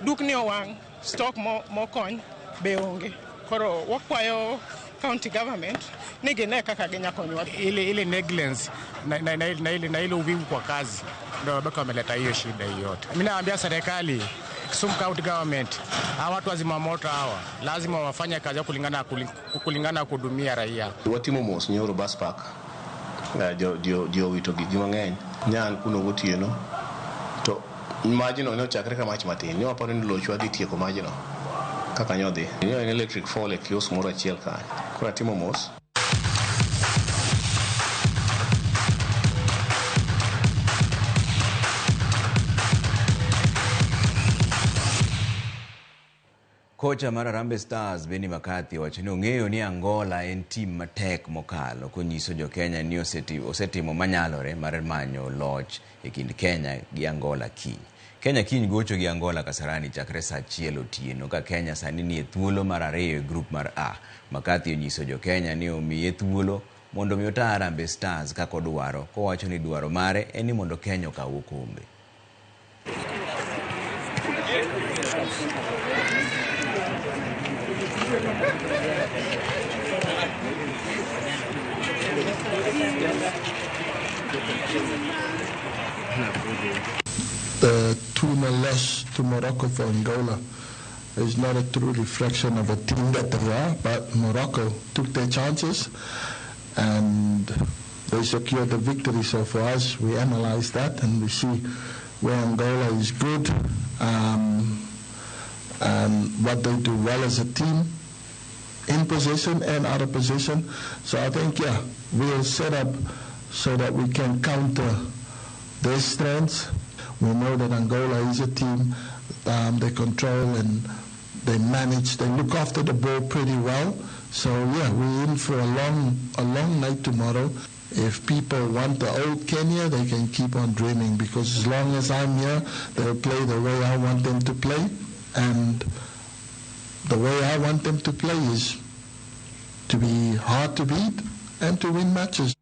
Speaker 9: dukni owang', stock mokony be onge. Koro wakwayo county government nige ne kaka ginyakonywa.
Speaker 10: Ile negligence na ile uvivu kwa kazi ndio bado wameleta hiyo shida yote. Mimi naambia serikali, Kisumu county government, hawa watu wazima moto hawa lazima wafanye kazi yao kulingana kuhudumia raia.
Speaker 11: Watimo mos nyoro Bus Park dio wito gigi mang'eny nyan kuno gotieno to majino ne ochakre ka mach matin ne waparo ni lochwa dhi tieko majino kaka nyodhi ne en electric fall e kiosk moro achiel kanyo koro atimo mos.
Speaker 1: Kocha mar Harambee Stars Benny Makati wacho ni ong'eyo ni Angola en tim matek mokalo konyiso jo Kenya ni osetimo manyalore mar manyo loch e kind Kenya gi Angola kiny. Kenya kiny gocho gi Angola Kasarani chakre saa 1 otieno ka Kenya sani ni e thuolo mar 2 e grup mar A. Makati onyiso jo Kenya ni omiye thuolo mondo mi ota Harambee Stars kako dwaro, kowacho ni dwaro mare en ni mondo Kenya okaw okombe.
Speaker 12: The 2-0 loss to Morocco for Angola is not a true reflection of a team that they are, but Morocco took their chances and they secured the victory. So for us, we analyze that and we see where Angola is good and what they do well as a team, in position and out of position. So I think, yeah, we'll set up so that we can counter their strengths. We know that Angola is a team, they control and they manage, they look after the ball pretty well. So yeah, we're in for a long night tomorrow. If people want the old Kenya, they can keep on dreaming, because as long as I'm here, they'll play the way I want them to play, and the way I want them to play is to be hard to beat and to win matches.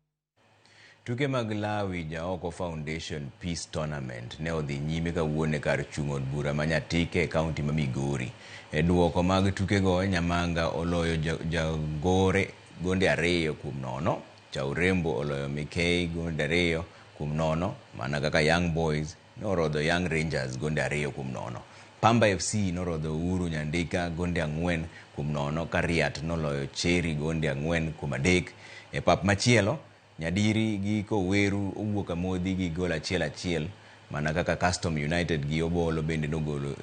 Speaker 1: Tuke Maglawi Jaoko Foundation Peace Tournament ne odhi nyime kawuono kar chung' od bura manyatike kaunti ma Migori. E duoko mag tuke go Nyamanga oloyo jagore gonde 2-0, Chaurembo oloyo Mikei gonde 2-0, mana kaka Young Boys norodho Young Rangers gonde 2-0. Pamba FC norodho Uru Nyandika gonde 4-0, Kariat noloyo Cherry gonde 4-3. E pap machielo Nyadiri gi Koweru owuok amodhi gi gol 1-1, mana kaka Custom United gi Obolo bende nogolo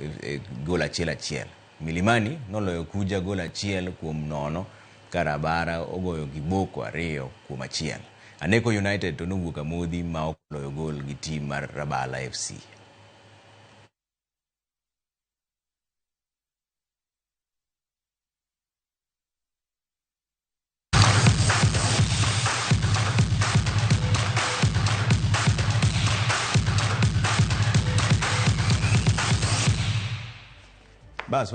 Speaker 1: gol 1-1. Milimani noloyo Kuja gol 1-0, Karabara ogoyo Giboko 2-1. Aneko United to nowuok amodhi ma oloyo gol gi tim mar Rabala FC. Bas,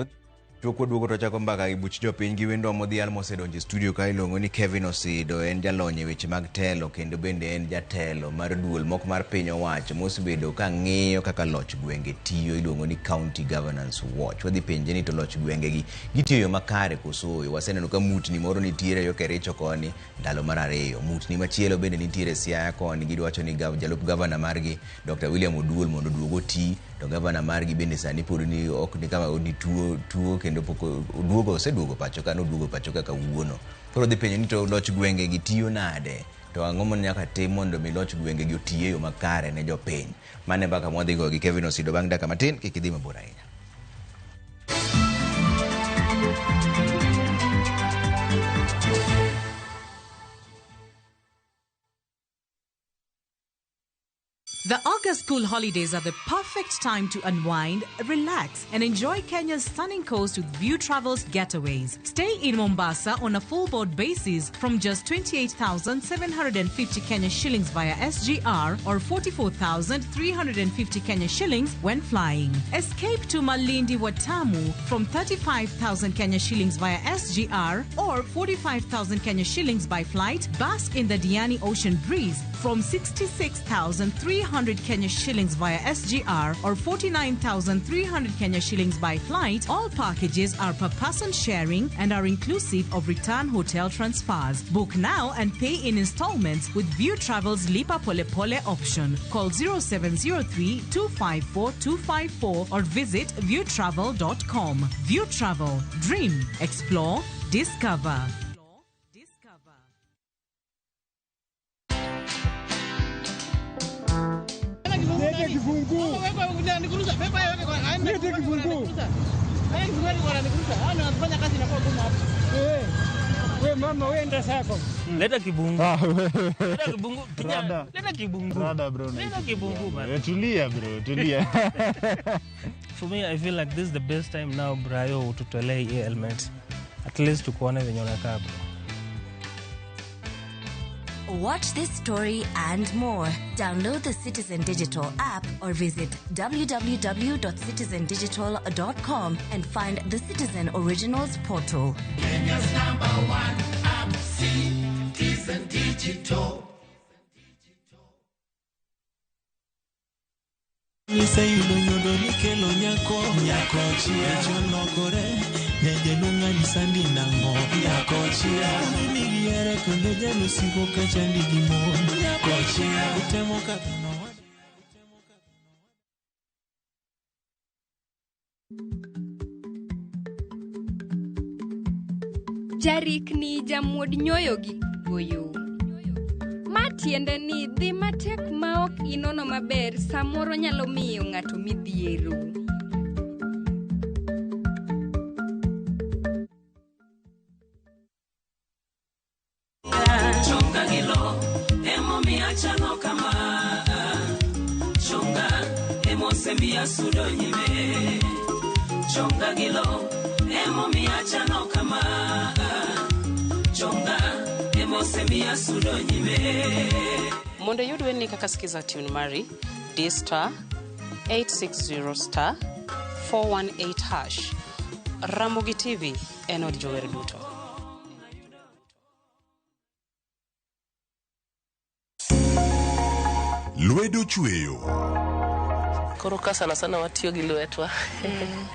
Speaker 1: Chokwo duogo to chako mbaka gi buch jopiny gi wendo modhial mosedonjo studio ka ilongo ni Kevin Osido. En jalony e weche mag telo kendo bende en jatelo mar duol mok mar piny owacho mosebedo ka ng'iyo kaka loch gwenge tiyo, iluongo ni County Governance Watch. Wadhi penje ni to loch gwenge gi gitiyo makare koso. Waseneno ka mutni moro nitiere yo Kericho koni ndalo mar 2. Mutni machielo bende nitiere Siaya koni, gidwacho ni jalup governor margi Dr. William Oduol mondo duogo ti. To governor margi bende sani pod ni ok ni kama odi tuo kendo poko duogo oseduogo pacho ka noduogo pacho ka kawuono. Koro dhi penjo ni to loch gwenge gi tiyo nade, to ang'o mon nyaka tim mondo mi loch gwenge gi otiye yo makare ne jopiny. Mane mbaka mwadhi go gi Kevin Osido bang' dakika matin, kik idhi mabor ahinya.
Speaker 23: The August school holidays are the perfect time to unwind, relax, and enjoy Kenya's stunning coast with View Travel's getaways. Stay in Mombasa on a full board basis from just 28,750 Kenya shillings via SGR or 44,350 Kenya shillings when flying. Escape to Malindi Watamu from 35,000 Kenya shillings via SGR or 45,000 Kenya shillings by flight. Bask in the Diani Ocean Breeze from 66,300 Kenya shillings via SGR or 49,300 Kenya shillings by flight. All packages are per person sharing and are inclusive of return hotel transfers. Book now and pay in installments with View Travel's Lipa Pole Pole option. Call 0703-254-254 or visit viewtravel.com. View Travel. Dream. Explore. Discover.
Speaker 27: Lete kifunguu. Lete kifunguu. We mama, we enda sako.
Speaker 4: Leta kibungu.
Speaker 27: Leta kibungu.
Speaker 4: Leta kibungu.
Speaker 27: Rada bro.
Speaker 4: Leta kibungu man.
Speaker 27: Tulia bro, tulia.
Speaker 4: For me, I feel like this is the best time now, Brayo, to tolee hii element. At least tukuone venye unakaa bro.
Speaker 13: Watch this story and more. Download the Citizen Digital app or visit www.citizendigital.com and find the Citizen Originals portal.
Speaker 14: Kenya's #1 app, Citizen Digital.
Speaker 15: Say you don't know the Nikelo Nyako Chia Jonokore, Nedelunga Nisandi Nango, Nyako Chia, Miriere Kundejano Sigo Kachandigi Mo, Nyako Chia, Utemoka.
Speaker 16: Jarik ni jamuod nyoyo gi goyo. Matiende ni dhi matek ma ok inono maber samoro nyalo miyo ng'ato midhiero.
Speaker 14: Chonga gilo, emo mi achano kama. Chonga, emo sembi asudo nyime. Chonga gilo, emo mi achano kama. Chonga, emo osemia sudo nyime.
Speaker 5: Mondo yud weni kaka skiza tune mari D*860* 418#. Ramogi TV en od jower duto.
Speaker 24: Lwedo chweyo.
Speaker 6: Koro ka sana watiyo gi lwetwa.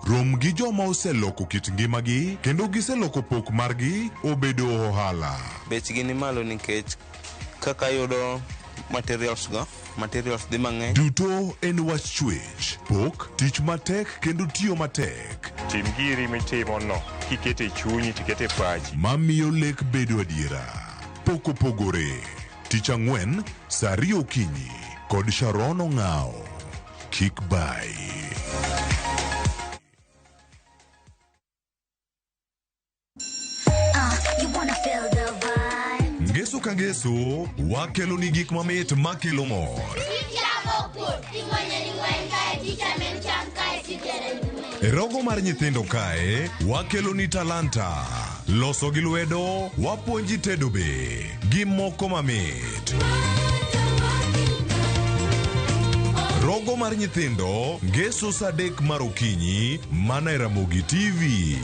Speaker 24: Rom gi joma oseloko kit ngimagi kendo giseloko pok margi obedo ohala.
Speaker 17: Bechgi ni malo nikech kaka yudo materials dhi mang'eny.
Speaker 24: Duto en wach chwech, pok, tich matek kendo tiyo matek.
Speaker 18: Tim giri mitimo no, kikete chunyi tikete pachi.
Speaker 24: Mamiyo lek bedo adiera. Pok opogore. Tich ang'wen, saa 2 okinyi kod Sharon Ong'ao. Kik bai. Ngeso ka ngeso, wakelo ni gik mamit makelo mor. E rogo mar nyithindo kae, wakelo ni talanta. Loso gi lwedo, wapuonji tedo be. Gi moko mamit. Rogo mar nyithindo, ngeso saa 3 mar okinyi, mana e Ramogi TV.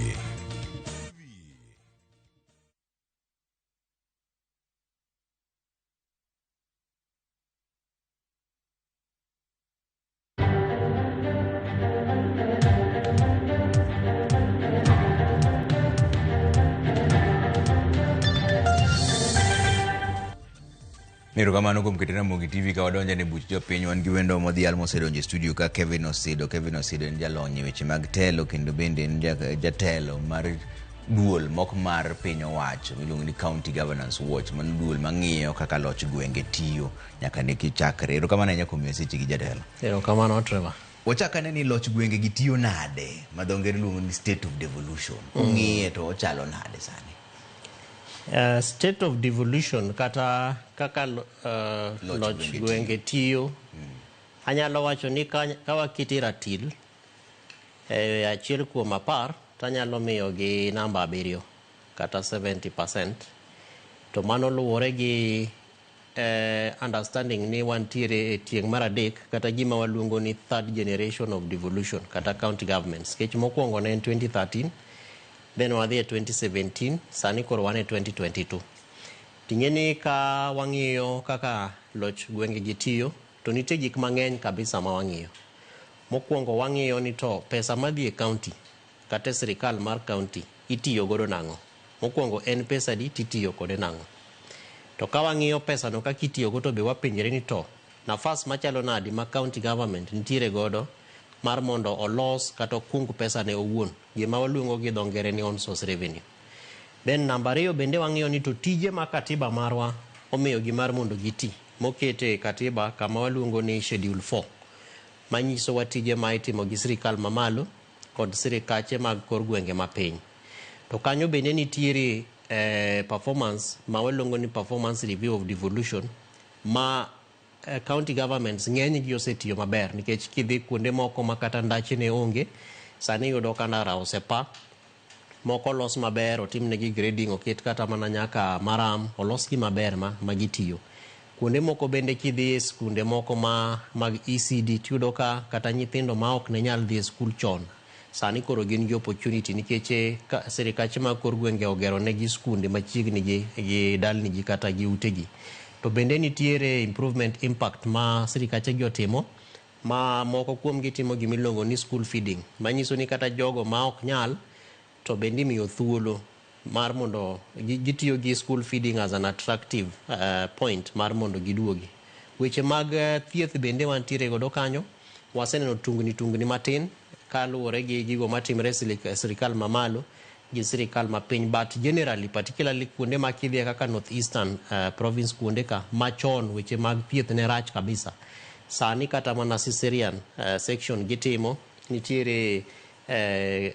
Speaker 1: Erokamano kuom keto Ramogi TV ka wadonjo ne buch jopiny. Wan gi wendo modhial mosedonjo e studio ka Kevin Osido en jalony e weche mag telo kendo bende en jatelo mar duol mok mar piny owacho miluongo ni County Governance Watch, mano duol mang'iyo kaka loch gwenge tiyo nyaka ne kichakre. Erokamano ahinya kuom seche gi jatelo.
Speaker 29: Erokamano Trevor.
Speaker 1: Wachakane ni loch gwenge gi tiyo nade, ma dho ngere luongo ni state of devolution. Ong'iye to ochalo nade sani?
Speaker 29: State of devolution kata kaka loch gwenge tiyo, anyalo wacho ni ka wakiti ratil achiel kuom 10 tanyalo miyo gi namba 7 kata 70%, to mano luwore gi understanding ni wantiere e tieng' mar 3 kata gima waluongo ni third generation of devolution kata county governments. Kech mokwongo ne en 2013, then wadhi e 2017, sani koro wan e 2022. Ting'eni ka wang'iyo kaka loch gwenge gi tiyo, to nitie gik mang'eny kabisa ma wang'iyo. Mokwongo wang'iyo ni to pesa madhi e county kata sirikal mar county itiyo godo nang'o. Mokwongo en pesa di titiyo kode nang'o. To ka wang'iyo pesa no kaka itiyo godo, to be wapenjre ni to nafas machalo nadi ma county government nitiere godo mar mondo olos kata kung pesa ne owuon, gima waluongo gi dho ngere ni on source revenue. Then namba 2 bende wang'iyo ni to tije ma katiba marwa omiyo gi mar mondo giti, mokete katiba kama waluongo ni schedule 4, manyiso wa tije ma itimo gi sirikal mamalo kod sirikache mag kor gwenge mapiny. To kanyo bende nitiere performance ma waluongo ni performance review of devolution, ma county governments ng'eny gi osetiyo maber, nikech kidhi kuonde moko ma kata ndache ne onge, sani yudo ka ndara osepa, moko los maber, otimnegi grading, oket kata mana nyaka maram, olosgi maber ma gitiyo. Kuonde moko bende kidhi e skunde moko mag ECD, tiyudo ka kata nyithindo ma ok ne nyal dhi e skul chon, sani koro gin gi opportunity nikech sirikache mag kor gwenge ogero negi skunde machiegni gi dalni gi kata gi utegi. To bende nitiere improvement impact ma sirikache gi otimo, ma moko kuom gitimo gimiluongo ni school feeding, manyiso ni kata jogo ma ok nyal to bende imiyo thuolo mar mondo gitiyo gi school feeding as an attractive point mar mondo giduogi. Weche mag thieth bende wantiere godo kanyo, waseneno tungni matin kaluwore gi gigo matimre sirikal mamalo gi sirikal mapiny, but generally particularly kuonde ma kidhie kaka North Eastern province kuonde ka machon weche mag thieth ne rach kabisa. Sani kata mana cesarean section gitimo, nitiere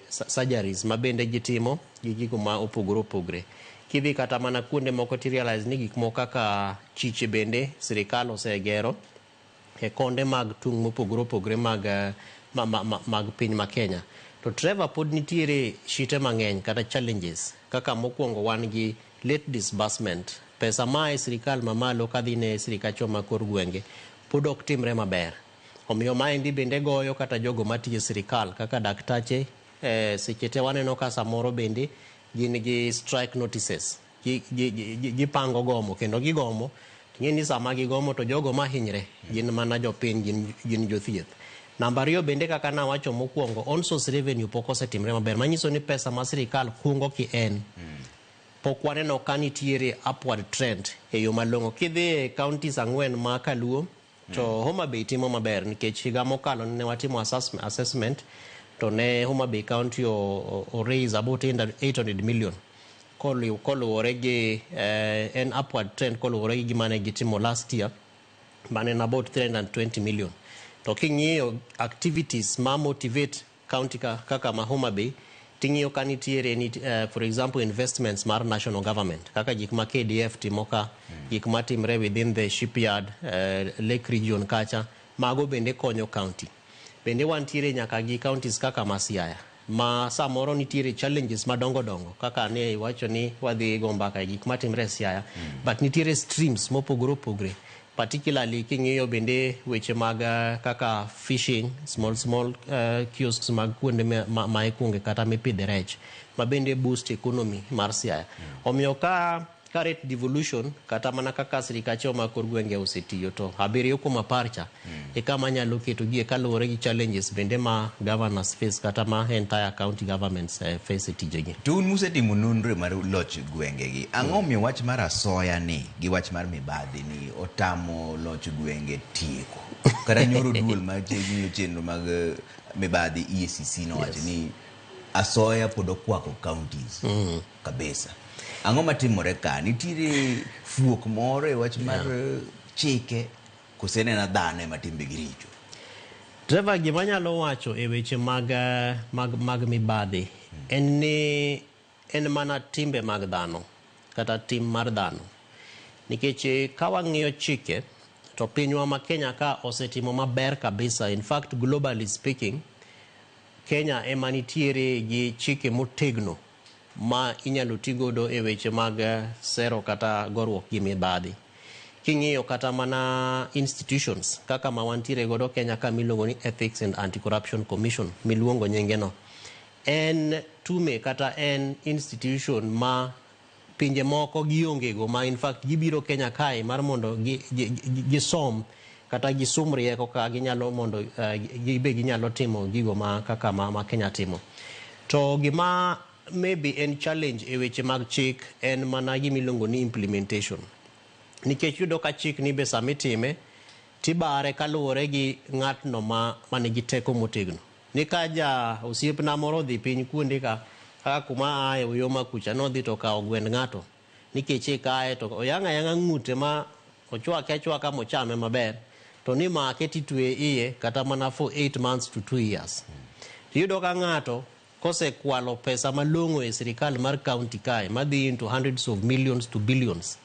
Speaker 29: surgeries ma bende gitimo gi gigo ma opogore. Kidhi kata mana kuonde moko ti realize ni gik moko kaka chiche bende sirikal osegero e konde mag tung' mopogore mag piny ma Kenya. To Trevor, pod nitiere shite mang'eny kata challenges, kaka mokwongo wan gi late disbursement pesa ma e sirikal mamalo kadhi ne sirikacho ma kor gwenge pod ok timre maber. Omiyo maendi bende goyo kata jogo matiyo sirikal kaka daktache seche te waneno ka samoro bende gin gi strike notices, gipango gomo kendo gigomo, ting'e ni sama gigomo to jogo mahinyre gin mana jopiny, gin jothieth. Namba 2 bende kaka nawacho mokwongo, on source revenue pok osetimre maber, manyiso ni pesa ma sirikal kungo ki en pok waneno ka nitiere upward trend e yo malong'o. Kidhi e counties 4 ma Kaluo to Homa Bay timo maber nikech higa mokalo ne watimo assessment to ne Homa Bay County o raise about 800 million koluwore gi an upward trend koluwore gi gima ne gitimo last year mane about 320 million. To king'iyo activities ma motivate county kaka ma Homa Bay, ting'iyo ka nitiere for example investments mar national government kaka gik ma KDF timo ka, gik ma timre within the shipyard Lake region kacha, mago bende konyo county. Bende wantiere nyaka gi counties kaka ma Siaya ma samoro nitiere challenges madongo dongo kaka ne iwacho ni wadhi go mbaka gik ma timre Siaya, but nitiere streams mopogore opogore, particularly king'iyo bende weche mag kaka fishing, small kiosks mag kuonde ma ikunge kata mipidhe rech ma bende boost economy mar Siaya. Omiyo ka rate devolution kata mana kaka sirikacho ma kor gwenge osetiyo to 7 kuom 10 e kama nyalo keto gie kaluwore gi challenges bende ma governors face kata ma entire county governments face tijegi.
Speaker 1: Tun musetimo nonro mar loch gwenge gi. Ang'o miyo wach mar asoya ni gi wach mar mibadhi ni otamo loch gwenge tieko? Kata nyoro duol ma chenro mag mibadhi EACC no wacho ni asoya pod okwako counties kabisa. Ang'o matimore ka? Nitiere fuok moro e wach mar chike kosenena dhano ema timbe gi richo?
Speaker 29: Trevor, gima nyalo wacho e weche mag mibadhi en mana timbe mag dhano kata tim mar dhano. Nikech ka wang'iyo chike to pinywa ma Kenya ka osetimo maber kabisa. In fact, globally speaking, Kenya ema nitiere gi chike motegno ma inyalo tigodo e weche mag sero kata gorwok gi mibadhi. King'iyo kata mana institutions kaka ma wantiere godo Kenya ka miluongo ni Ethics and Anti-Corruption Commission miluongo nyinge no, en tume kata en institution ma pinje moko giongego ma in fact gibiro Kenya kae mar mondo gisom kata gisum rieko ka ginyalo mondo ginyalo timo gigo ma kaka ma Kenya timo. To gima maybe en challenge e weche mag chik en mana gimiluongo ni implementation. Nikech yudo ka chik ni be samitime tibare kaluwore gi ng'atno ma nigi teko motegno. Ni ka ja osiepna moro dhi piny kuonde ka kaka kuma aye uyo makucha nodhi to kawo gwend ng'ato nikech kae to oyanga yanga ng'ute ma ochwake achwaka mochame maber to ni make titwe iye kata mana for 8 months to 2 years. Tiyudo ka ng'ato kose kwalo pesa malong'o e sirikal mar county kae madhi into hundreds of millions to billions,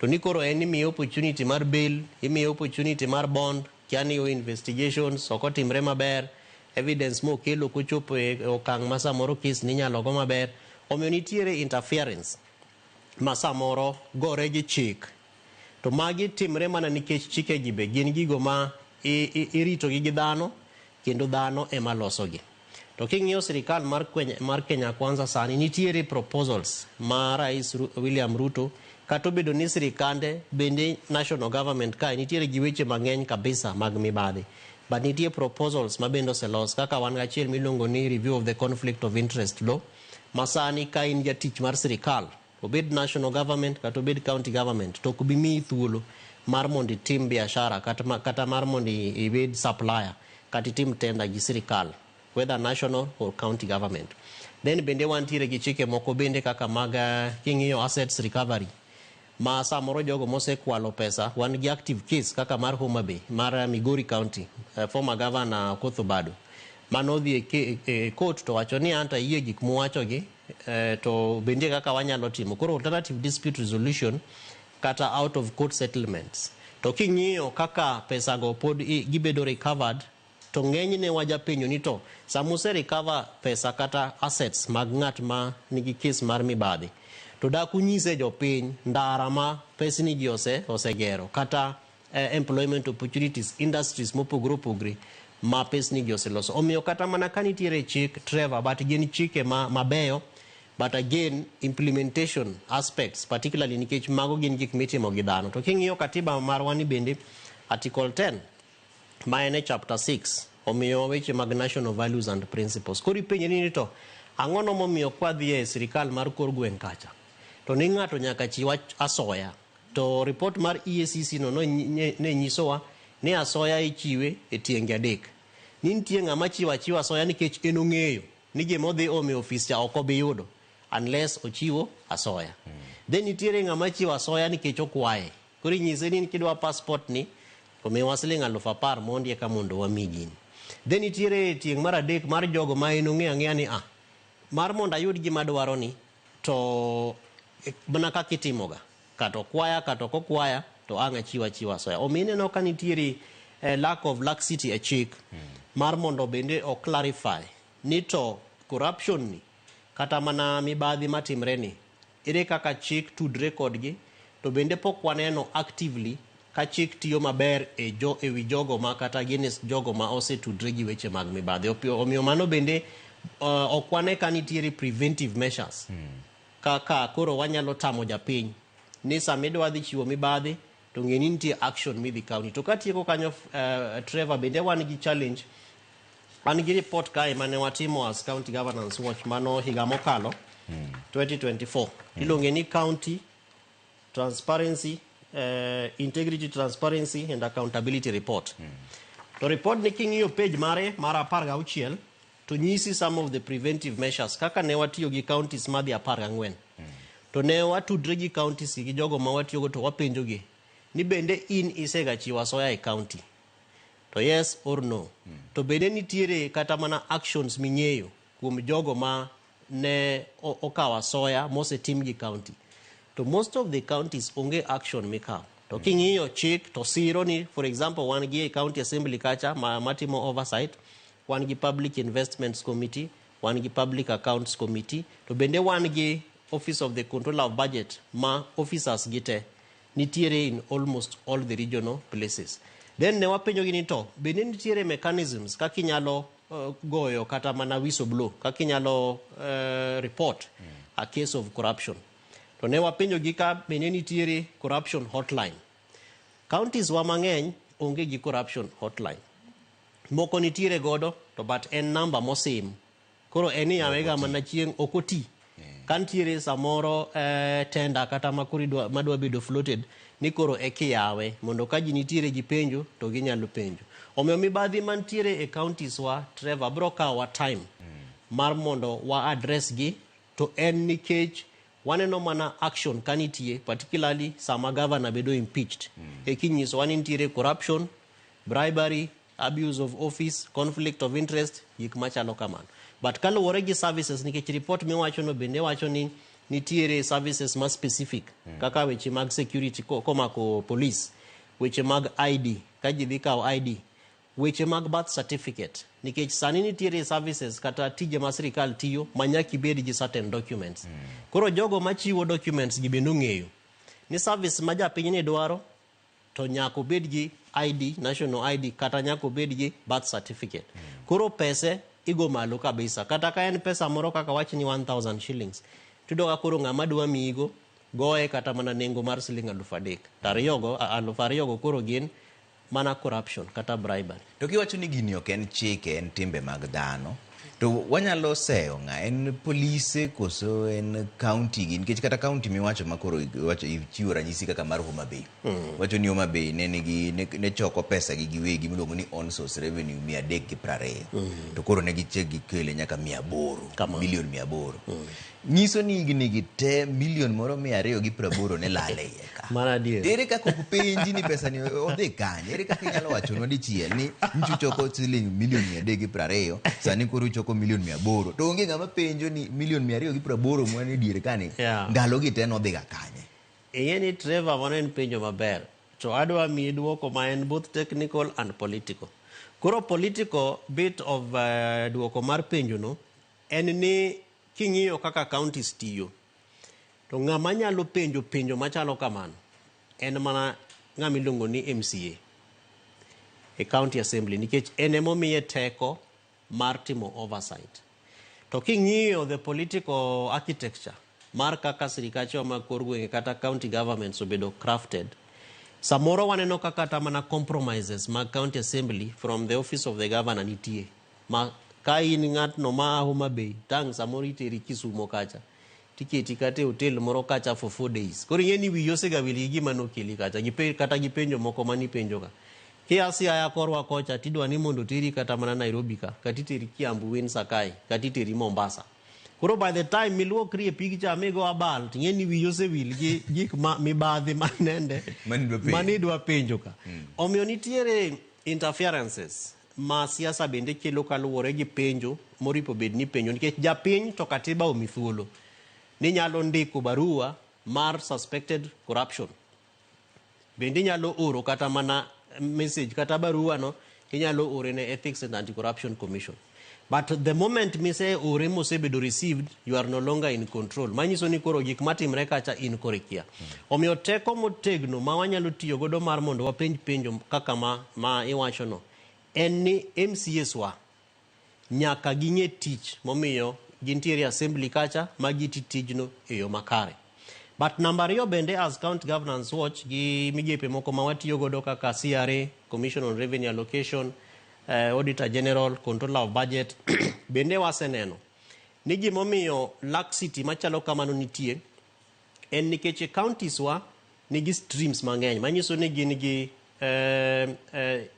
Speaker 29: to ni koro en imiyo opportunity mar bail, imiyo opportunity mar bond, kiani yo investigations okotimre maber, evidence mo kelo kochopo e okang' ma samoro kes ninyalo go maber. Omiyo nitiere interference ma samoro gore gi chik, to magi timre mana nikech chike gi be gin gigo ma irito gi dhano kendo dhano ema losogi. To king'iyo sirikal mar Kenya Kwanza sani nitiere proposals ma Rais William Ruto kata obedo ni sirikande bende national government ka nitiere gi weche mang'eny kabisa mag mibadhi, but nitiere proposals ma bende oselos kaka wan gachiel miluongo ni review of the conflict of interest law ma sani ka in jatich mar sirikal obed national government kata obed county government to ok bi miyi thuolo mar mondo itim biashara kata mar mondo ibed supplier kata itim tender gi sirikal, whether national or county government. Then bende wantiere gi chike moko bende kaka mag king'iyo assets recovery ma samoro jogo mose kwalo pesa. Wan gi active case kaka mar Homa Bay, mar Migori County, former governor Kotho Bado manodhi e court to wacho ni anta yie gik muwacho gi to bende kaka wanyalo timo koro alternative dispute resolution kata out of court settlements. To king'iyo kaka pesa go pod gibedo recovered, to ng'enyne wajapenjo ni to samuse recover pesa kata assets mag ng'at ma nigi case mar mibadhi, to da kunyise jopiny ndara ma pesni ji osegero kata employment opportunities industries mopogore opogore ma pesni ji oseloso. Omiyo kata mana ka nitiere chik Trevor, but gin chike mabeyo, but again implementation aspects particularly nikech mago gin gik mitimo gi dhano. To king'iyo katiba marwa ni bende article 10 ma en e chapter 6 omiyo weche mag national values and principles. Koro ipenje ni to ang'ono momiyo kwadhi e sirikal mar kor gweng' kacha to ni ng'ato nyaka chiw asoya, to report mar EACC no ne nyisowa ni asoya ichiwe e tienge 3. Ni nitie ng'ama chiwo achiwa asoya nikech en ong'eyo ni gimodhi omi ofis cha ok obi yudo unless ochiwo asoya. Then nitiere ng'ama chiwo asoya nikech okwaye. Koro inyise ni kidwa passport ni omiwa siling 10,000 mondi eka mondo wamigi. Then nitiere tieng' mar 3 mar jogo ma en ong'eyo ang'eya ni mar mondo ayud gima dwaro ni to mana kaka itimoga, kata okwaya kata ok okwaya to ang' achiwa asoya. Omiyo ineno ka nitiere lack of laxity e chik mar mondo bende o clarify ni to corruption ni kata mana mibadhi matimre ni ere kaka chik tudre kodgi, to bende pok waneno actively ka chik tiyo maber e wi jogo ma kata against jogo ma osetudre gi weche mag mibadhi. Omiyo mano bende ok wane ka nitiere preventive measures kaka koro wanyalo tamo japiny ni sama idwa dhi chiwo mibadhi to ng'e ni nitie action midhi kauni. To katieko kanyo Trevor, bende wan gi challenge. Wan gi report kae mane watimo as County Governance Watch mano higa mokalo 2024 iluonge ni County Transparency Integrity, Transparency and Accountability Report. To report ni king'iyo page mare mar 16 to nyisi some of the preventive measures kaka ne watiyo gi counties madhi 14 to ne watudre gi counties gi jogo ma watiyogo to wapenjogi ni bende in isega chiwo asoya e county, to yes or no. To bende nitiere kata mana actions ming'eyo kuom jogo ma ne okawa asoya mosetim gi county. To most of the counties onge action mikawo. To king'iyo chik to siro ni, for example, wan gi county assembly kacha matimo oversight, wan gi public investments committee, wan gi public accounts committee, to bende wan gi office of the controller of budget ma officers gite nitiere in almost all the regional places. Then ne wapenjo gi ni to bende nitiere mechanisms kaka inyalo goyo kata mana whistleblow, kaka inyalo report a case of corruption. To ne wapenjo gi ka bende nitiere corruption hotline. Counties wa mang'eny onge gi corruption hotline. Moko nitiere godo to but en number mosim. Koro eni yawega mana chieng' okoti. Kantiere samoro tenda kata madwa bedo floated ni koro ekiyawe mondo ka ji nitiere gi penjo to ginyalo penjo. Omiyo mibadhi mantiere e counties wa Trevor bro kawa time mar mondo wa address gi, to en nikech waneno mana action kanitie particularly sama governor bedo impeached. Kinyiso wan nitiere corruption, bribery, abuse of office, conflict of interest, gik machalo kamano. But kaluwore gi services nikech report miwacho no bende wacho ni nitiere services ma specific kaka weche mag security komako police, weche mag ID ka ji dhi kawo ID, weche mag birth certificate nikech sani nitiere services kata tije ma sirikal tiyo manyaki bed gi certain documents. Koro jogo machiwo documents gi bende ong'eyo ni service ma japiny ni dwaro to nyako bed gi ID, national ID kata nyako bed gi birth certificate. Koro pese igo malo kabisa. Kata ka en pesa moro kaka wachi ni 1,000 shillings. Tudoga koro ng'ama dwa migo goe kata mana nengo mar siling 3,000. Tariyogo 2,000 koro gin mana corruption kata bribery.
Speaker 1: To kiwacho ni gini ok en chike, en timbe mag dhano, to wanyalo seyo ng'a en polise koso en county gi, nikech kata county miwacho makoro wacho ichiwo ranyisi kaka mar Homa Bay. Wacho ni Homa Bay ne choko pesa gi giwegi miluongo ni on source revenue 320. To koro ne gikele nyaka 800 milion 800. Nyiso ni gini gite milion moro 280 ne lale iye ka.
Speaker 29: Mana diere.
Speaker 1: Ere kaka kupenji ni pesa ni odhi kanye? Ere kaka inyalo wacho no dichiel ni nchuchoko siling milion 320 sani koro choko milion 800. To onge ng'ama penjo ni milion 280 mwane diere kani ndalo gi te nodhi ga kanye?
Speaker 29: Ni Trevor mano en penjo maber. To adwa mi duoko ma en both technical and political. Koro political bit of duoko mar penjo no en ni king'iyo kaka counties tiyo. To to ng'ama nyalo penjo machalo kamano en mana ng'ama iluongo ni MCA e county assembly, nikech en emomiye teko mar timo oversight. To king'iyo the political architecture mar kaka sirikache mag kor gwenge kata county governments obedo crafted, samoro waneno kaka kata mana compromises mag county assembly from the office of the governor nitie. Ma ka in ng'atno ma Homa Bay, tang' samoro iteri Kisumo kacha, tiketi kata e hotel moro kacha for 4 days. Koro ing'e ni wiyi osegawil gi gima nokeli kacha, kata gi penjo moko manipenjo ka. Kiasi aya korwa kocha tidwa ni mondo teri kata mana Nairobi ka, kata iteri Kiambu, Winsakai, kata iteri Mombasa. Koro by the time miluokri e pigcha migo abal, ting'e ni wiyi osewil gi gik mibadhi manende manidwa penjo ka. Omiyo nitiere interferences ma siasa bende kelo kaluwore gi penjo moripo bed ni penjo, nikech japiny to katiba omi thuolo ni nyalo ndiko barua mar suspected corruption. Bende nyalo oro kata mana message kata barua no inyalo ore ne Ethics and Anti-Corruption Commission. But the moment mise ore mosebedo received, you are no longer in control. Manyiso ni koro gik matimre kacha in korekia. Omiyo teko motegno ma wanyalo tiyo godo mar mondo wapenj penjo kaka ma iwacho no en ni MCAs wa nyaka ging'e tich momiyo gintiere assembly kacha ma giti tijno e yo makare. But number 2 bende as County Governance Watch gi migepe moko ma watiyo godo kaka CRA, Commission on Revenue Allocation, Auditor General, Controller of Budget, bende waseneno ni gimomiyo laxity machalo kamano nitie en nikech counties wa nigi streams mang'eny, manyiso ni gin gi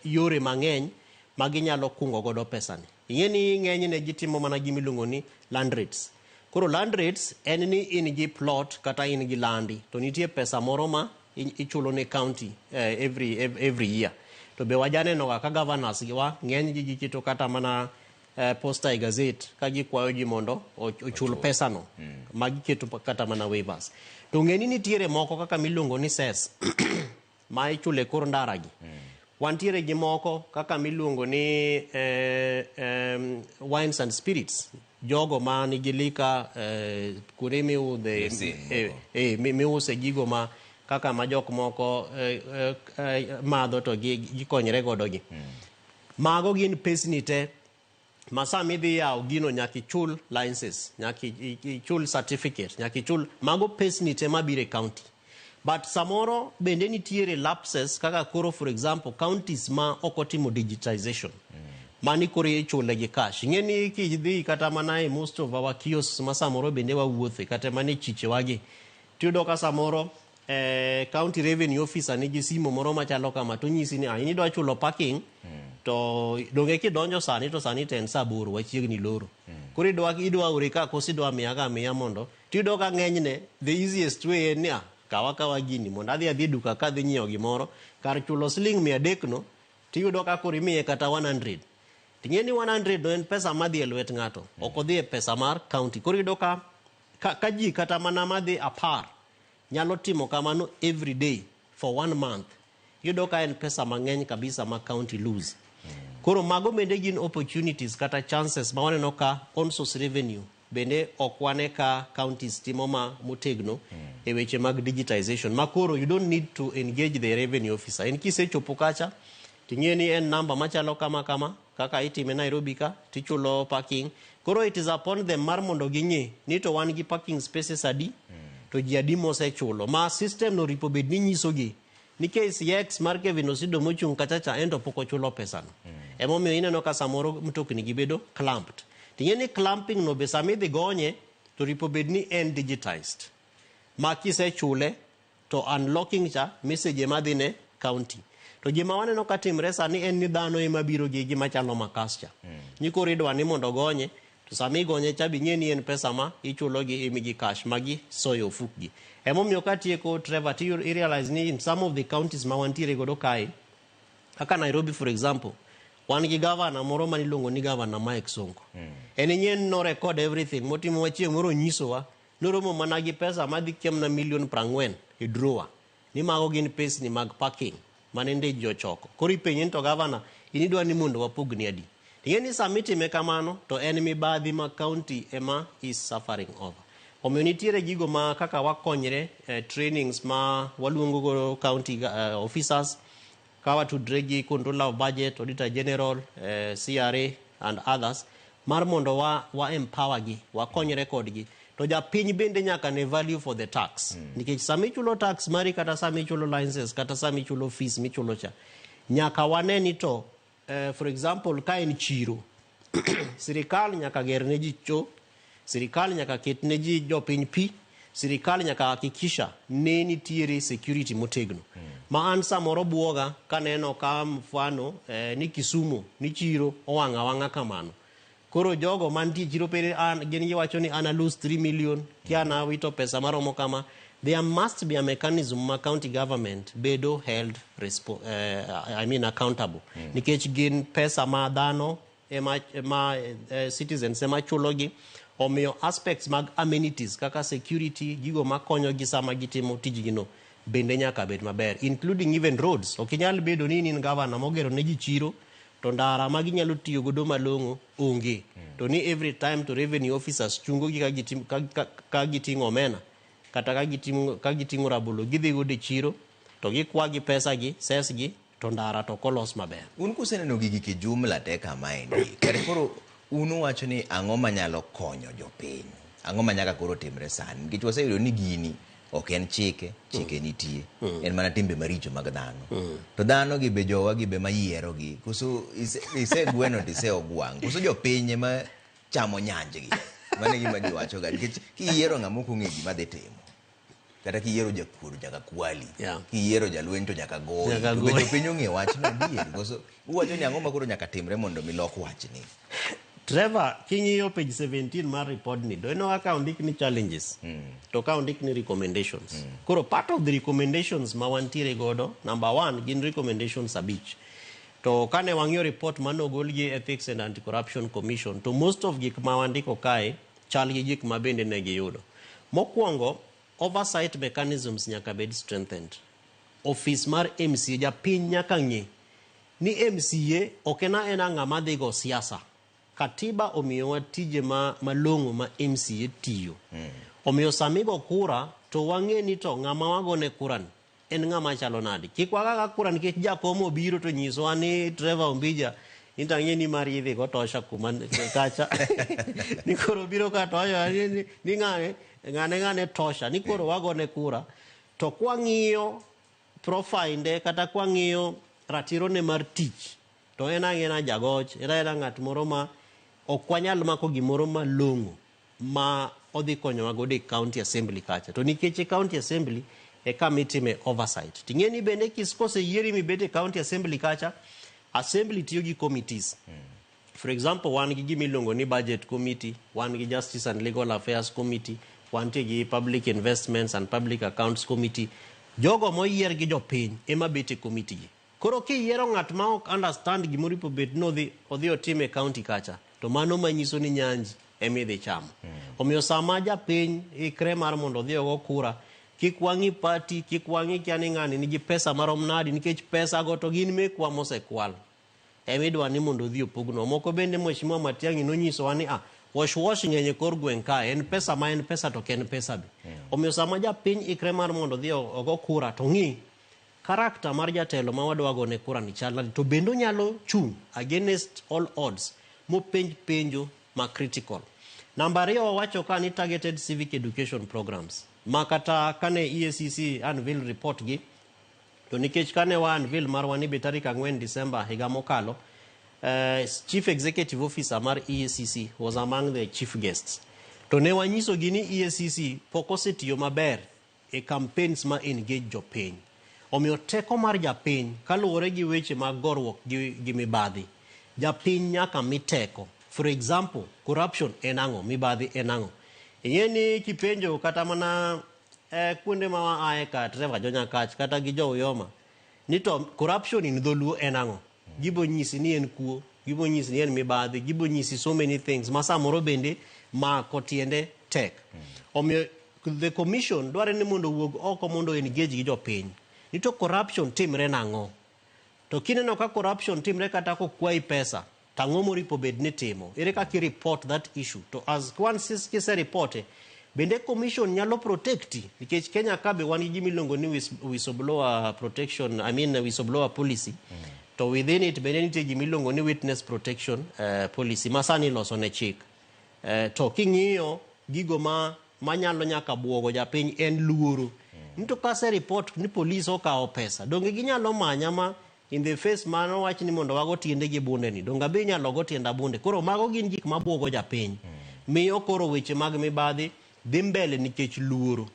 Speaker 29: yore mang'eny ma ginyalo kungo godo pesani. Ing'e ni ng'enyne gitimo mana gimiluongo ni land rates. Koro land rates en ni in gi plot kata in gi landi, to nitie pesa moro ma ichulo ne county every year. To be wajaneno ka governors wa ng'eny gi gikito kata mana posta e gazette ka gikwayo ji mondo ochul pesa no ma giketo kata mana waivers. To ng'eni nitiere moko kaka miluongo ni cess ma ichule kor ndara gi. Wantiere gi moko kaka miluongo ni wines and spirits, jogo ma nigi lika kure miuse gigo ma kaka ma jok moko madho to gikonyre godo gi. Mago gin pesni te ma sami dhi yawo gino nyaki chul licenses, nyaki chul certificate, nyaki chul mago pesni te mabire county. But samoro bende nitiere lapses kaka koro for example counties ma okotimo digitization. Mani kore chule gi cash. Ng'eni kidhi kata mana e most of our kiosks ma samoro bende wawuothe kata mane chiche wagi. Tiyudo ka samoro county revenue officer nigi simo moro machalo kama to nyisi ni in idwa chulo parking to donge kidonjo sani to sani ten saa 8 wachiegni loro. Koro idwa ore ka kosi idwa miya mondo. Tiyudo ka ng'enyne the easiest way en ni kawa gini mondo adhi duka ka dhi nyiewo gimoro kar chulo siling 300 no tiyudo ka koro imiye kata 100. Ting'e ni 100 no en pesa madhi e lwet ng'ato, ok odhi e pesa mar county. Koro iyudo ka ji kata mana madhi apar nyalo timo kamano every day for 1 month. Iyudo ka en pesa mang'eny kabisa ma county lose. Koro mago bende gin opportunities kata chances ma waneno ka on source revenue bende ok wane ka counties timo motegno e weche mag digitization. Ma koro you don't need to engage the revenue officer. En kisechopo kacha ting'e ni en namba machalo kama kaka itime Nairobi ka tichulo parking. Koro it is upon them mar mondo ging'e ni to wan gi parking spaces adi to ji adi mosechulo. Ma system no ripo bed ni nyisogi ni KCX mar Kevin Osido mochung' kachacha ento pok ochulo pesa no. Emomiyo ineno ka samoro mtokni gibedo clamped. Ting'e ni clamping no be sami dhi gonye to ripo bed ni en digitized. Ma kisechule to unlocking cha message madhi ne county. To gima waneno ka timre sani en ni dhano ema biro gi gima chalo makas cha. Ni koro idwa ni mondo gonye to sami gonye cha bi ng'eni en pesa ma ichulo gi imigi cash magi soyo fukgi. Emomiyo ka tieko Trevor ti realize ni in some of the counties ma wantiere godo kae kaka Nairobi for example wan gi governor moro maniluongo ni governor Mike Sonko. En nyen no record everything motimo wachieng' moro nyisowa noromo mana gi pesa madhi kiem na $40,000,000 e drawer. Ni mago gin pesni mag parking manende ji ochoko. Koro ipenji to governor inidwa ni mondo wapogni adi. Ting'e ni samitime kamano to en mibadhi ma county ema is suffering over. Omiyo nitiere gigo ma kaka wakonyre trainings ma waluongo go county officers ka watudre gi controller of budget, auditor general, CRA and others mar mondo wa empower gi, wakonyre kodgi. To japiny bende nyaka ne value for the tax. Nikech sami chulo tax mari kata sami chulo licenses kata sami chulo fees michulo cha. Nyaka waneni to for example ka en chiro sirikal nyaka gerne ji cho, sirikal nyaka ketne ji jopiny pi, sirikal nyaka hakikisha ne nitiere security motegno. Ma an samoro buoga kaneno ka mfano ni Kisumu ni chiro owanga kamano. Koro jogo mantie chiro pere an geni wacho ni ana lose 3 million kiana wito pesa maromo kama. There must be a mechanism ma county government bedo held accountable. Nikech gin pesa ma dhano citizens ema chulogi. Omiyo aspects mag amenities kaka security gigo makonyo gi sama gitimo tijgino bende nyaka bed maber, including even roads. Okinyal bedo ni in governor mogero ne ji chiro to ndara ma ginyalo tiyo godo malong'o onge. To ni every time to revenue officers chungo gi ka giting'o omena kata ka giting'o rabolo gidhi godo e chiro to gikwa gi pesa gi ses gi to ndara to kolos maber.
Speaker 1: Un kuseneno gigi kijumla te kama endi kare koro unu wacho ni ang'o manyalo konyo jopiny, ang'o manyaka koro timre sani, nikech waseyudo ni gini ok en chike nitie, en mana timbe maricho mag dhano. To dhano gi be jowa gi be mayiero gi koso isegweno to iseogwang', koso jopiny ema chamo nyanjgi. Mano e gima giwacho ga, nikech kiyiero ng'ama ok ong'e gima dhi timo, kata kiyiero jakuor nyaka kwali, kiyiero jalweny to nyaka goyi, to be jopiny ong'e wachno adier, koso uwacho ni ang'o makoro nyaka timre mondo milok wachni.
Speaker 29: Trevor, king'iyo page 17 mar report ni, do ino kaka ondik ni challenges, to ka ondik ni recommendations. Koro part of the recommendations ma wantiere godo, number 1, gin recommendations abich. To kane wang'iyo report manogol gi Ethics and Anti-Corruption Commission, to most of gik ma wandiko kae, chal gi gik ma bende ne giyudo. Mokwongo, oversight mechanisms nyaka bed strengthened. Office mar MCA, japiny nyaka ng'e ni MCA okena ena ng'ama dhigo siasa. Katiba omiyowa tije malong'o ma MCA tiyo. Omiyo samigo kura to wang'e ni to ng'ama wagone kuran en ng'ama chalo nadi. Kik wagaga kura nikech jakomo biro to nyisowa ni Trevor Ombija intang'e ni mariedhi go tosha kuma kacha. Ni koro biro ka tosha ni ng'ane tosha. Ni koro wagone kura. To kwang'iyo profile kata kwang'iyo ratirone mar tich to en ang'ena jagoch, en ng'at moro ma ok wanyal mako gimoro malong'o ma odhi konyowa godo e county assembly kacha. To nikech county assembly e kama itime oversight. Ting'e ni bende koseyieri mibet e county assembly kacha, assembly tiyo gi committees. For example, wan gi gimiluongo ni budget committee, wan gi justice and legal affairs committee, wan gi public investments and public accounts committee. Jogo moyier gi jopiny ema bet e committee gi. Koro kiyiero ng'at ma ok understand gimoro ipo bet no odhi otime county kacha, to mano manyiso ni nyanji emidhi chamo. Omiyo sama japiny ikre mar mondo odhi ogo kura, kik wang'i party, kik wang'i kiani ng'ani nigi pesa marom nadi, nikech pesa go to gin mekwa mosekwal. Emidwa ni mondo odhi opogno. Moko bende Mheshimiwa Matiang'i nonyisowa ni wash ng'enye kor gweng' ka, en pesa ma en pesa to ken pesa be. Omiyo sama japiny ikre mar mondo odhi ogo kura, to ng'i karakta mar jatelo ma wadwa gone kura ni chal nadi, to bendo nyalo chung against all odds mopenj penjo ma critical. Namba 2 wawacho ka ni targeted civic education programs. Ma kata kane EACC unveil report gi, to nikech kane wa unveil marwa ni tarik 4 December higa mokalo, Chief Executive Officer mar EACC was among the chief guests. To ne wanyiso gi ni EACC pok osetiyo maber e campaigns ma engage jopiny. Omiyo teko mar japiny kaluwore gi weche mag gorruok gi mibadhi, japiny nyaka miteko. For example, corruption en ang'o, mibadhi en ang'o. Ing'eni kipenjo kata mana kuonde ma waaye ka Trevor Jonyakach kata gi jo Uyoma ni to corruption in dholuo en ang'o, gibo nyisi ni en kuo, gibo nyisi ni en mibadhi, gibo nyisi so many things ma samoro bende ma kotiende tek. Omiyo the commission dware ni mondo wuog oko mondo engage gi jopiny. Ni to corruption timre nang'o. To kineno ka corruption timre kata kokwayi pesa, tang'o moripo bed ni timo. Ere kaka report that issue. To as kwan kise reporte, Bende commission nyalo protecti nikech Kenya ka be wan gi milongo ni whistleblower protection, I mean whistleblower policy. To within it bende nitie gimilongo ni witness protection policy masani loso ne chik. To king'iyo gigo manyalo nyaka buogo japiny en luoro. Nito kase report ni police okawo pesa. Donge ginyalo manya ma in the face mano wach ni mondo wago tiende gi bunde ni. Donga be nyalo go tienda bunde. Koro mago gin gik mabuogo japiny. Miyo koro weche mag mibadhi dhi mbele nikech luoro.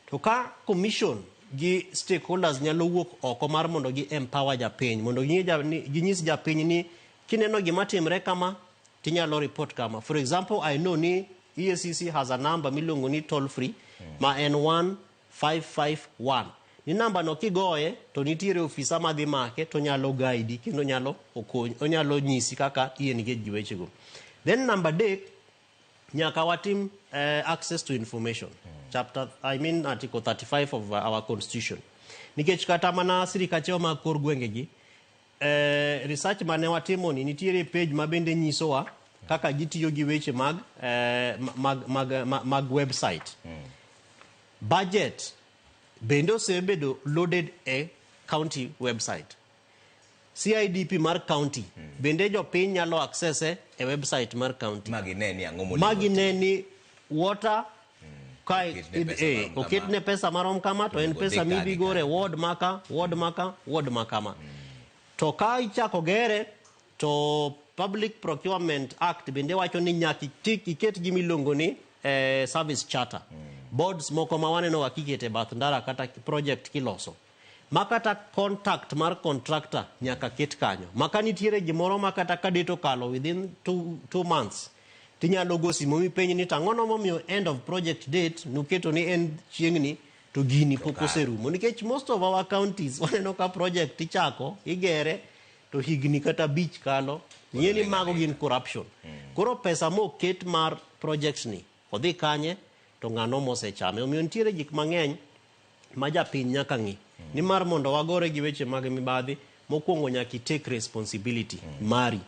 Speaker 29: To ka commission gi stakeholders nyalo wuok oko mar mondo gi empower japiny, mondo ginyis japiny ni kineno gima timre kama tinyalo report kama. For example, I know ni EACC has a number miluongo ni toll free ma en 1551. Ni namba no kigoye to nitiere ofisa madhi make to nyalo guide kendo nyalo okony, onyalo nyisi kaka engage gi weche go. Then number D, nyaka watim access to information. Article 35 of our constitution. Nikech kata mana sirikache ma kor gwenge gi research mane watimo ni nitiere page mabende nyisowa kaka gitiyo gi weche mag website. Budget bende osebedo loaded a county website. CIDP mar county bende jopiny nyalo access e website mar county. Magineni water kai oketne pesa marom kama to en pesa mibigore ward maka. To ka ichako gere to Public Procurement Act bende wacho ni nyaki iket gimilongo ni service charter. Boards moko mawaneno wakikete bath ndara kata project kiloso. Makata contact mar contractor nyaka ket kanyo. Maka nitiere gimoro makata kadeto kalo within 2 months. Tinyalo go simo mipenyi ni tangono momiyo end of project date nuketo ni en chiengni to gini pokoserumo. Nikech most of our counties waneno ka project ichako igere to higni kata beach kalo yeni mago gin corruption. Koro pesa mo ket mar projects ni odhi kanye to ngano mosechame. Omiyo nitiere gik mang'eny ma japiny nyaka ng'i. Ni mar mondo wagore gi weche mag mibadhi mokwongo nyaki take responsibility mari.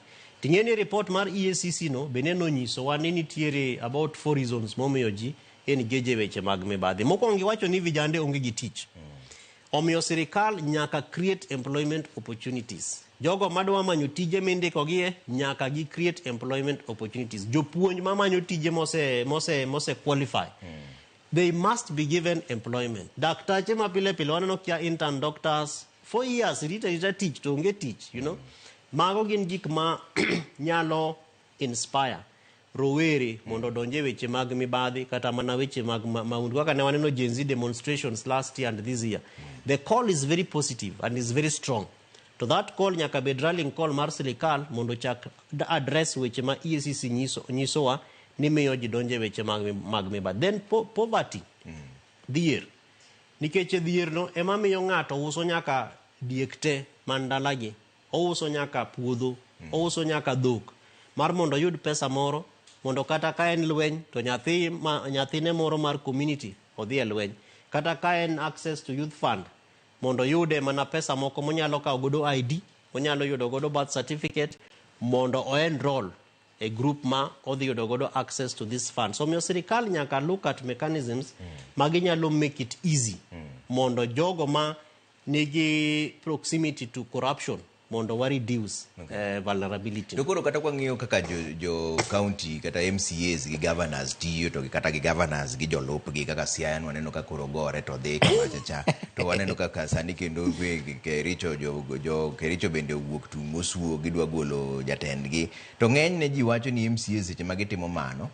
Speaker 29: Ting'eni report mar EACC no bende nonyiso wa ni nitiere about 4 reasons momiyo ji engage weche mag mibadhi. Mokwongo wacho ni vijande onge gi tich. Omiyo sirikal nyaka create employment opportunities. Jogo madwa manyo tije mindiko gie nyaka gi create employment opportunities. Jopuonj mamanyo tije mose qualify. They must be given employment. Daktache mapile pile waneno kia intern doctors 4 years rita teach to onge teach, you know. Mago gin gik ma nyalo inspire rowere mondo donje weche mag mibadhi kata mana weche mag maundu. Kaka ne waneno Gen Z demonstrations last year and this year. The call is very positive and is very strong. To that call nyaka bed rallying call mar sirikal mondo chak address weche ma EACC nyisowa ni miyo ji donje weche mag mibadhi. Then poverty, dhier. Nikech dhier no ema miyo ng'ato uso nyaka diekte mandalagi. Ouso nyaka puodho, ouso nyaka dhok. Mar mondo yud pesa moro, mondo kata ka en lweny to nyathine moro mar community odhi e lweny. Kata ka en access to youth fund, mondo yude mana pesa moko monyalo kawo godo ID, onyalo yudo godo birth certificate, mondo o-enroll a group ma odhi yudo godo access to this fund. So miyo sirikal nyaka look at mechanisms maginyalo make it easy mondo jogo ma nigi proximity to corruption mondo wa reduce vulnerability.
Speaker 1: Dokoro kata kwa ng'iyo kaka jo county kata MCAs gi governors tiyo to kata gi governors gi jolup gi kaka Siaya waneno ka koro gore to dhi kamacha to waneno kaka sani kendo Kericho Kericho bende owuok tu mosuo gidwa golo jatendgi to ng'eny ne ji wacho ni MCAs seche magitimo mano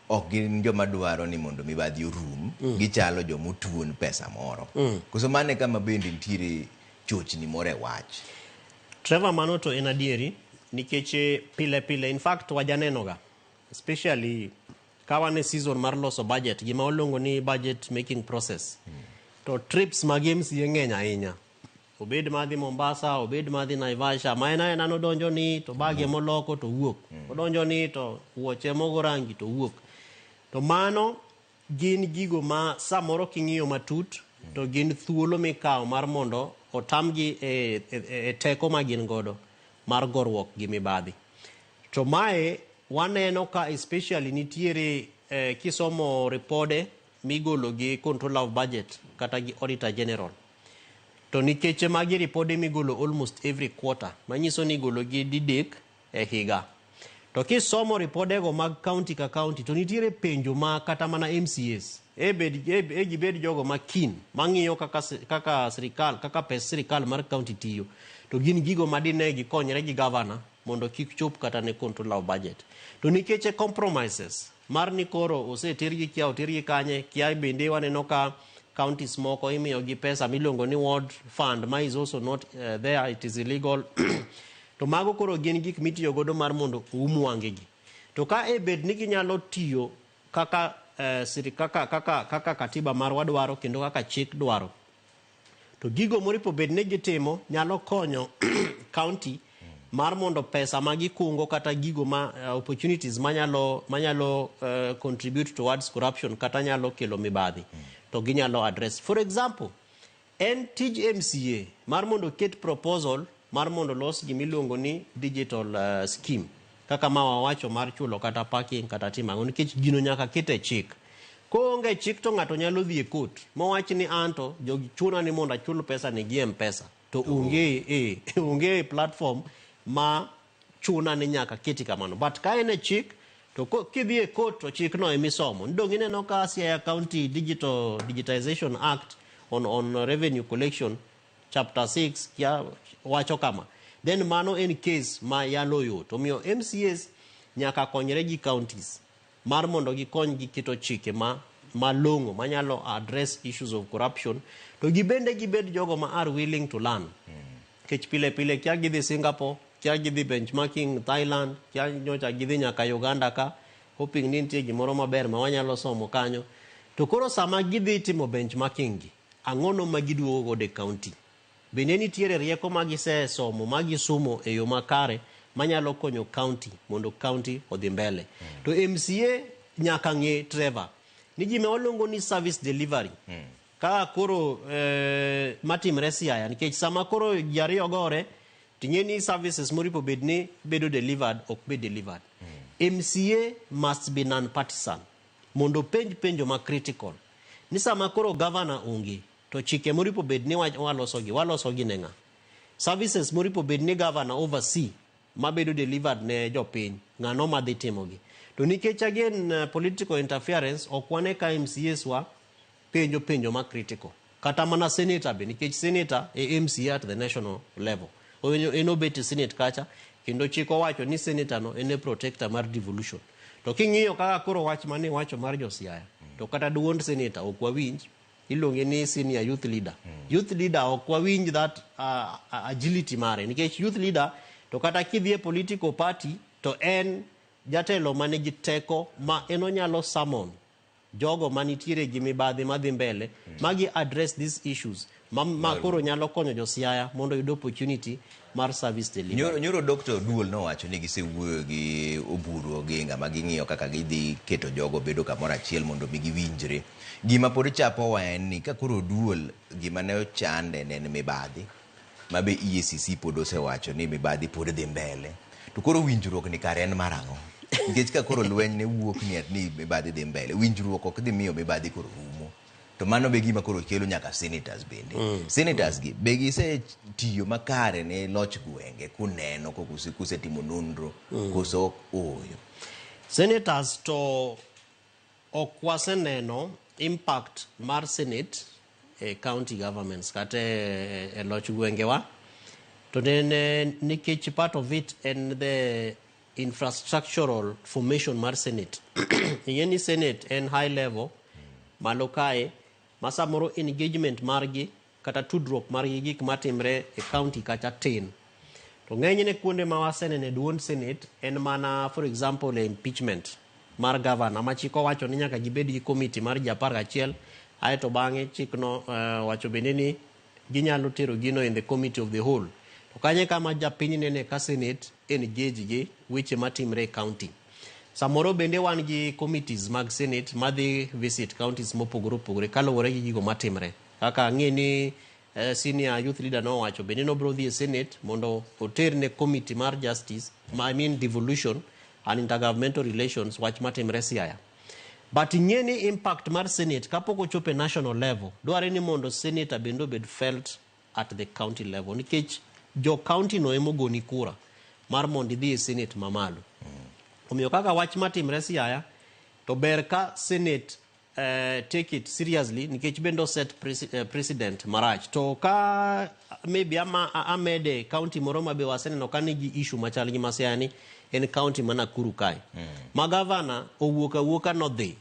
Speaker 1: ok gin joma dwaro ni mondo mibadhi orum gichalo jomotuon pesa moro. Koso mane kama bende nitiere chochni moro e wach.
Speaker 29: Trevor Manoto en adieri nikech pile in fact wajanenoga especially kawane season mar loso budget gima olongo ni budget making process to trips mag MCA ng'eny ahinya. Obed madhi Mombasa, obed madhi Naivasha, maena no donjo ni to bage moloko to wuok. Odonjo ni to wuoche mogo rangi to wuok. To mano gin gigo ma samoro king'iyo matut to gin thuolo mikawo mar mondo otamgi e teko magin godo mar gorwok gi mibadhi. To mae waneno ka especially nitiere kisomo repode migolo gi controller of budget kata gi auditor general. To nikech magi ripode migolo almost every quarter, manyiso ni igolo gi didek e higa. To kisomo ripodego mag county ka county, to nitiere penjo ma kata mana MCAs gibed jogo makin mang'iyo kaka sirikal, kaka pes sirikal mar county tiyo, to gin gigo madine gikonyre gi governor mondo kik chop kata ne control of budget. To nikech compromises mar ni koro osetergi kia otergi kanye kia bende waneno ka counties moko imiyo gi pesa miluongo ni ward fund ma is also not there, it is illegal. To mago koro gin gik mitiyo godo mar mondo wangegi. To ka bed ni ginyalo tiyo kaka kaka katiba marwa dwaro kendo kaka chik dwaro, to gigo moripo bed ni gitimo nyalo konyo county mar mondo pesa ma gikungo kata gigo ma opportunities manyalo contribute towards corruption kata nyalo kelo mibadhi, to ginyalo address. For example, en tij MCA mar mondo ket proposal mar mondo los gimiluongo ni digital scheme, kaka ma wawacho mar chulo kata parking kata timango, nikech gino nyaka kete chik. Koonge chik to ng'ato nyalo dhi e court mowach ni anto jogi chuna ni mondo achul pesa ni gi M-Pesa, to onge platform ma chuna ni nyaka keti kamano. But ka en e chik, to kidhi e court to chik no emisomo. Ndong ineno ka Siaya County Digitization Act on Revenue Collection Chapter 6 kia wacho kama. Then mano en case ma yalo yo. To miyo MCAs nyaka konyre gi counties mar mondo gikony gi keto chike malongo manyalo address issues of corruption. To gibed jogo ma are willing to learn. Kech pile kia gidhi Singapore, kia gidhi benchmarking Thailand, kia nyocha gidhi nyaka Uganda ka, hoping ni nitie gimoro maber ma wanyalo somo kanyo. To koro sama gidhi timo benchmarking gi, ang'ono ma giduogo godo e county. Bende nitiere rieko magise somo, magisumo e yo makare manyalo konyo county mondo county odhi mbele. To MCA nyaka ng'e Trevor ni gima waluongo ni service delivery. Ka koro matimre Siaya, nikech sama koro jariyo gore ting'e ni services moripo bedni bedo delivered ok be delivered. MCA must be non-partisan mondo penjo ma critical. Ni sama koro governor onge, to chike moripo bedni walosogi ne ng'a. Services moripo bedni governor oversee mabedo delivered ne jopiny, ng'ano madhi timogi. To nikech again political interference ok wane ka MCAs wa penjo ma critical. Kata mana senator be, nikech senator e MCA at the national level. Eno beti senate kacha, kendo chiko wacho ni senator no ene protector mar devolution. To king'iyo kaka koro wach mane wacho mar jo Siaya, to kata duond senator ok wawinj, ilonge ni senior youth leader. Youth leader ok wawinj that agility mare, nikech youth leader to kata kidhi e political party to en jatelo mane gi teko ma eno nyalo summon jogo manitiere gi mibadhi madhi mbele magi address these issues ma koro nyalo konyo jo Siaya mondo yud opportunity mar service delivery.
Speaker 1: Nyoro Dr. Duol no wacho ni gisewuoyo gi Oburu Oginga ma ging'iyo kaka gidhi keto jogo bedo kamoro achiel mondo mi giwinjre. Gima pod chapo wa en ni ka koro Duol gima ne ochande ne mibadhi mabe EACC pod osewacho ni mibadhi pod dhi mbele. To koro winjruok ni kare en marang'o? Nikech ka koro lweny ne wuok ni mibadhi dhi mbele, winjruok ok dhi miyo mibadhi koro rumo. To mano be gima koro kelo nyaka senators bende. Senators gi be gise tiyo makare ne loch gwenge kuneno kusetimo nonro koso oyo.
Speaker 29: Senators to ok waseneno impact mar Senate county governments kata e loch gwengewa. To then nikech part of it and the infrastructural formation mar Senate. Yeni Senate en high level malo kae masamoro engagement margi kata tudruok margi gik matimre e county kata tin. To ng'enyne kuonde ma wasenene duond Senate en mana for example impeachment mar governor ma chiko wacho ni nyaka gibed gi committee mar 11 aeto bang'e chikno wacho bende ni ginyalo tero gino in the committee of the whole. To kanye kama japiny nene ka Senate engage gi weche matimre county. Samoro bende wan gi committees mag Senate madhi visit counties mopogore opogore kaluwore gi gigo matimre. Kaka ng'e ni senior youth leader no wacho bende no bro dhi Senate mondo oter ne committee mar justice, devolution and intergovernmental relations wach matimre Siaya. But ing'eni impact mar Senate kapok ochopo national level, dware ni mondo Senate bendo bed felt at the county level. Nikech jo county no emogoni kura mar mondo idhi e Senate mamalo. Omiyo kaka wach matimre Siaya, to ber ka Senate take it seriously nikech bendo set president marach. To ka maybe amede county moro mabe waseneno ka nigi issue machal gi masiani en county mana Nakuru kae. Ma governor owuoka no dhi.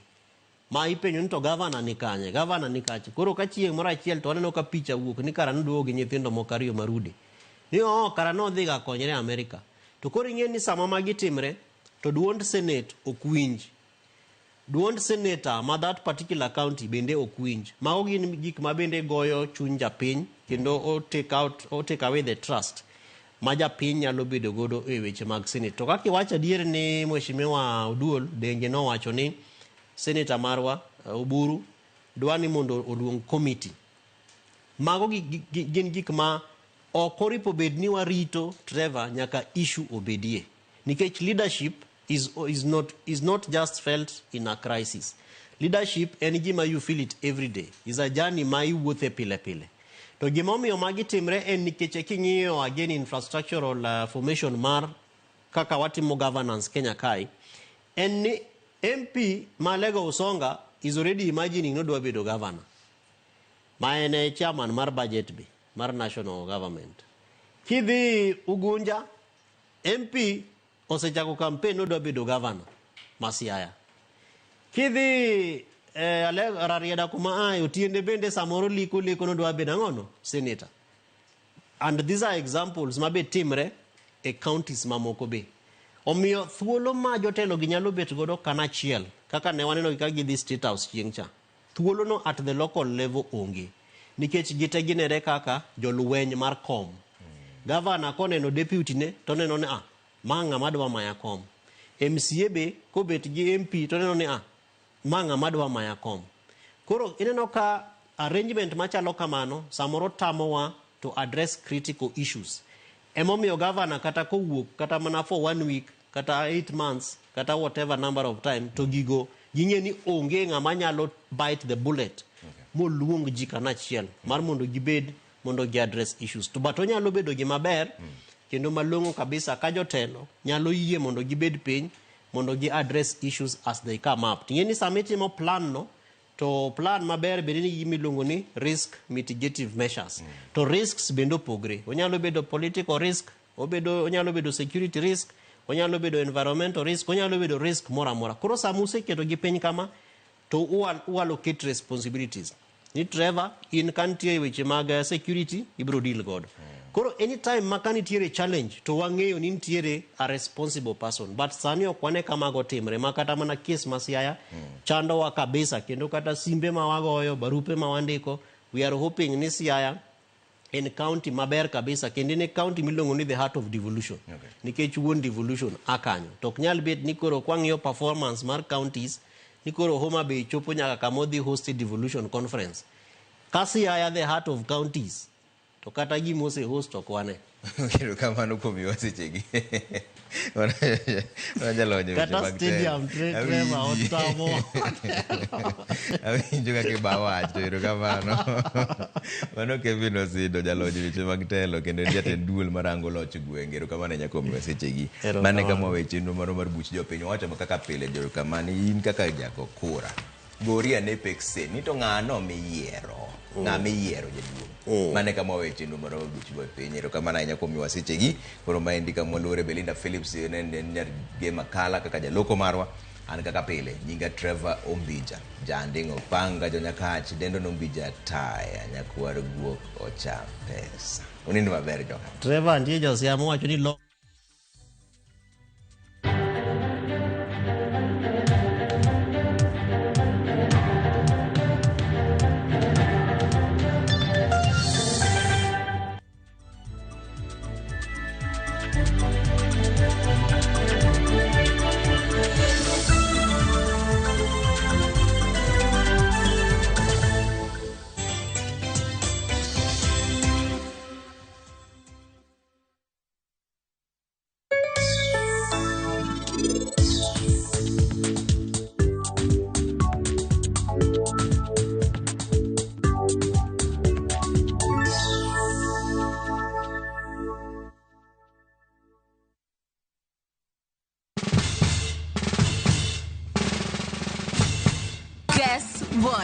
Speaker 29: Ma ipenyo ni to governor ni kanye, governor ni kache. Koro ka chieng' moro achiel to aneno ka picha wuok ni kara nduogo gi nyithindo moko ariyo marudi. Ni kara no dhi ga konyre Amerika. To koro ing'e ni sama magi timre to duond Senate ok winj. Duond senator ma that particular county bende ok winj. Mago gin gik ma bende goyo chuny japiny kendo o take away the trust ma japiny nyalo bedo godo e weche mag Senate. To kaka iwacho adier ni Mheshimiwa Oduol Denge no wacho ni Senator marwa Oburu dwani mondo oluong committee. Mago gin gik ma ok oripo bed ni warito Trevor nyaka issue obedie. Nikech leadership is not just felt in a crisis. Leadership en gima you feel it every day. Is a journey ma iwuothe pile pile. To gima omiyo magi timre en nikech king'iyo again infrastructural formation mar kaka watimo governance Kenya kai en ni MP Malego Usonga is already imagining no dwa bedo governor. Ma en chairman mar budget be mar national government. Kidhi Ugunja MP osechako campaign no dwa bedo governor Masiaya. Kidhi Rarieda kuma Otiende bende samoro liko no dwa bedo ngono senator. And these are examples mabe timre e counties mamoko be. Omiyo thuolo ma jotelo gi nyalo bet godo kanachiel kaka ne waneno ka gidhi State House chieng' cha. Thuolo no at the local level onge. Nikech gite ginere kaka joluweny mar kom. Governor koneno deputy ne to neno ni manga madwa maya kom. MCA be ko bet gi MP to neno ni manga madwa maya kom. Koro ineno ka arrangement machalo kamano samoro tamowa to address critical issues. Emomiyo governor kata kowuok kata mana for 1 week kata 8 months kata whatever number of time to gigo ging'e ni onge ng'ama nyalo bite the bullet moluong ji kanachiel mar mondo gibed mondo gi address issues. To but onyalo bedo gima ber kendo malong'o kabisa ka jotelo nyalo yie mondo gibed piny mondo gi address issues as they come up. Ting'e ni sama itimo plan no to plan maber bende ni gimilongo ni risk mitigative measures. To risks bendo pogre. Onyalo bedo political risk, onyalo bedo security risk, onyalo bedo environmental risk, onyalo bedo risk mora mora. Koro samuse keto gi piny kama to allocate responsibilities. Ni Trevor in kantie weche mag security ibro deal god. Koro anytime makani tiere challenge to wang'eyo ni nitiere a responsible person. But sani okwane kamago timre makata mana case Masiaya chando wa kabisa kendo kata simbe mawagoyo barupe mawandiko. We are hoping ni Siaya in county maber kabisa kendo ne county milongo ni the heart of devolution. Nikech wuon devolution akanyo. Tok nyal bet ni koro kwang'iyo performance mar counties ni koro Homa Bay chopo nyaka kamodhi host devolution conference. Siaya the heart of counties. To kata gimose host okwane.
Speaker 1: Kiro kamano kumiwa sechegi. Wanajalonyo
Speaker 29: kata stadium Trevor otamo.
Speaker 1: Awinjo kaka bawach to iro kamano. Mano Kevin Osido jalonyo weche mag telo kendo jatend duol marango loch gwenge. Iro kamano nyakomiwa sechegi. Mane kama weche moro mar buch jopiny wacho kaka pile joro kamano in kaka jako kura. Goria ne pekse ni to ng'ano miyiero. Ng'amiyiero jaduong'. Mane kama weche moro buch jopiny. Iro kamano nyakomiwa sechegi. Koro maendi kama luore Belinda Phillips ne gema kala kaka jaloko marwa. An kaka pile nyinga Trevor Ombija jandingo panga jonyakach dendo nombija taya nyakwar guok ocha pesa. Unindo maber joka.
Speaker 29: Trevor ndiye josiamo wacho ni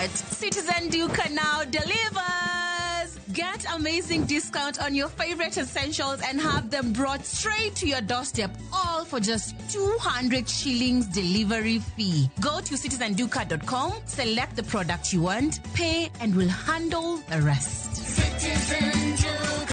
Speaker 23: it. Citizen Duca now delivers. Get amazing discount on your favorite essentials and have them brought straight to your doorstep, all for just 200 shillings delivery fee. Go to citizenduca.com, select the product you want, pay, and we'll handle the rest.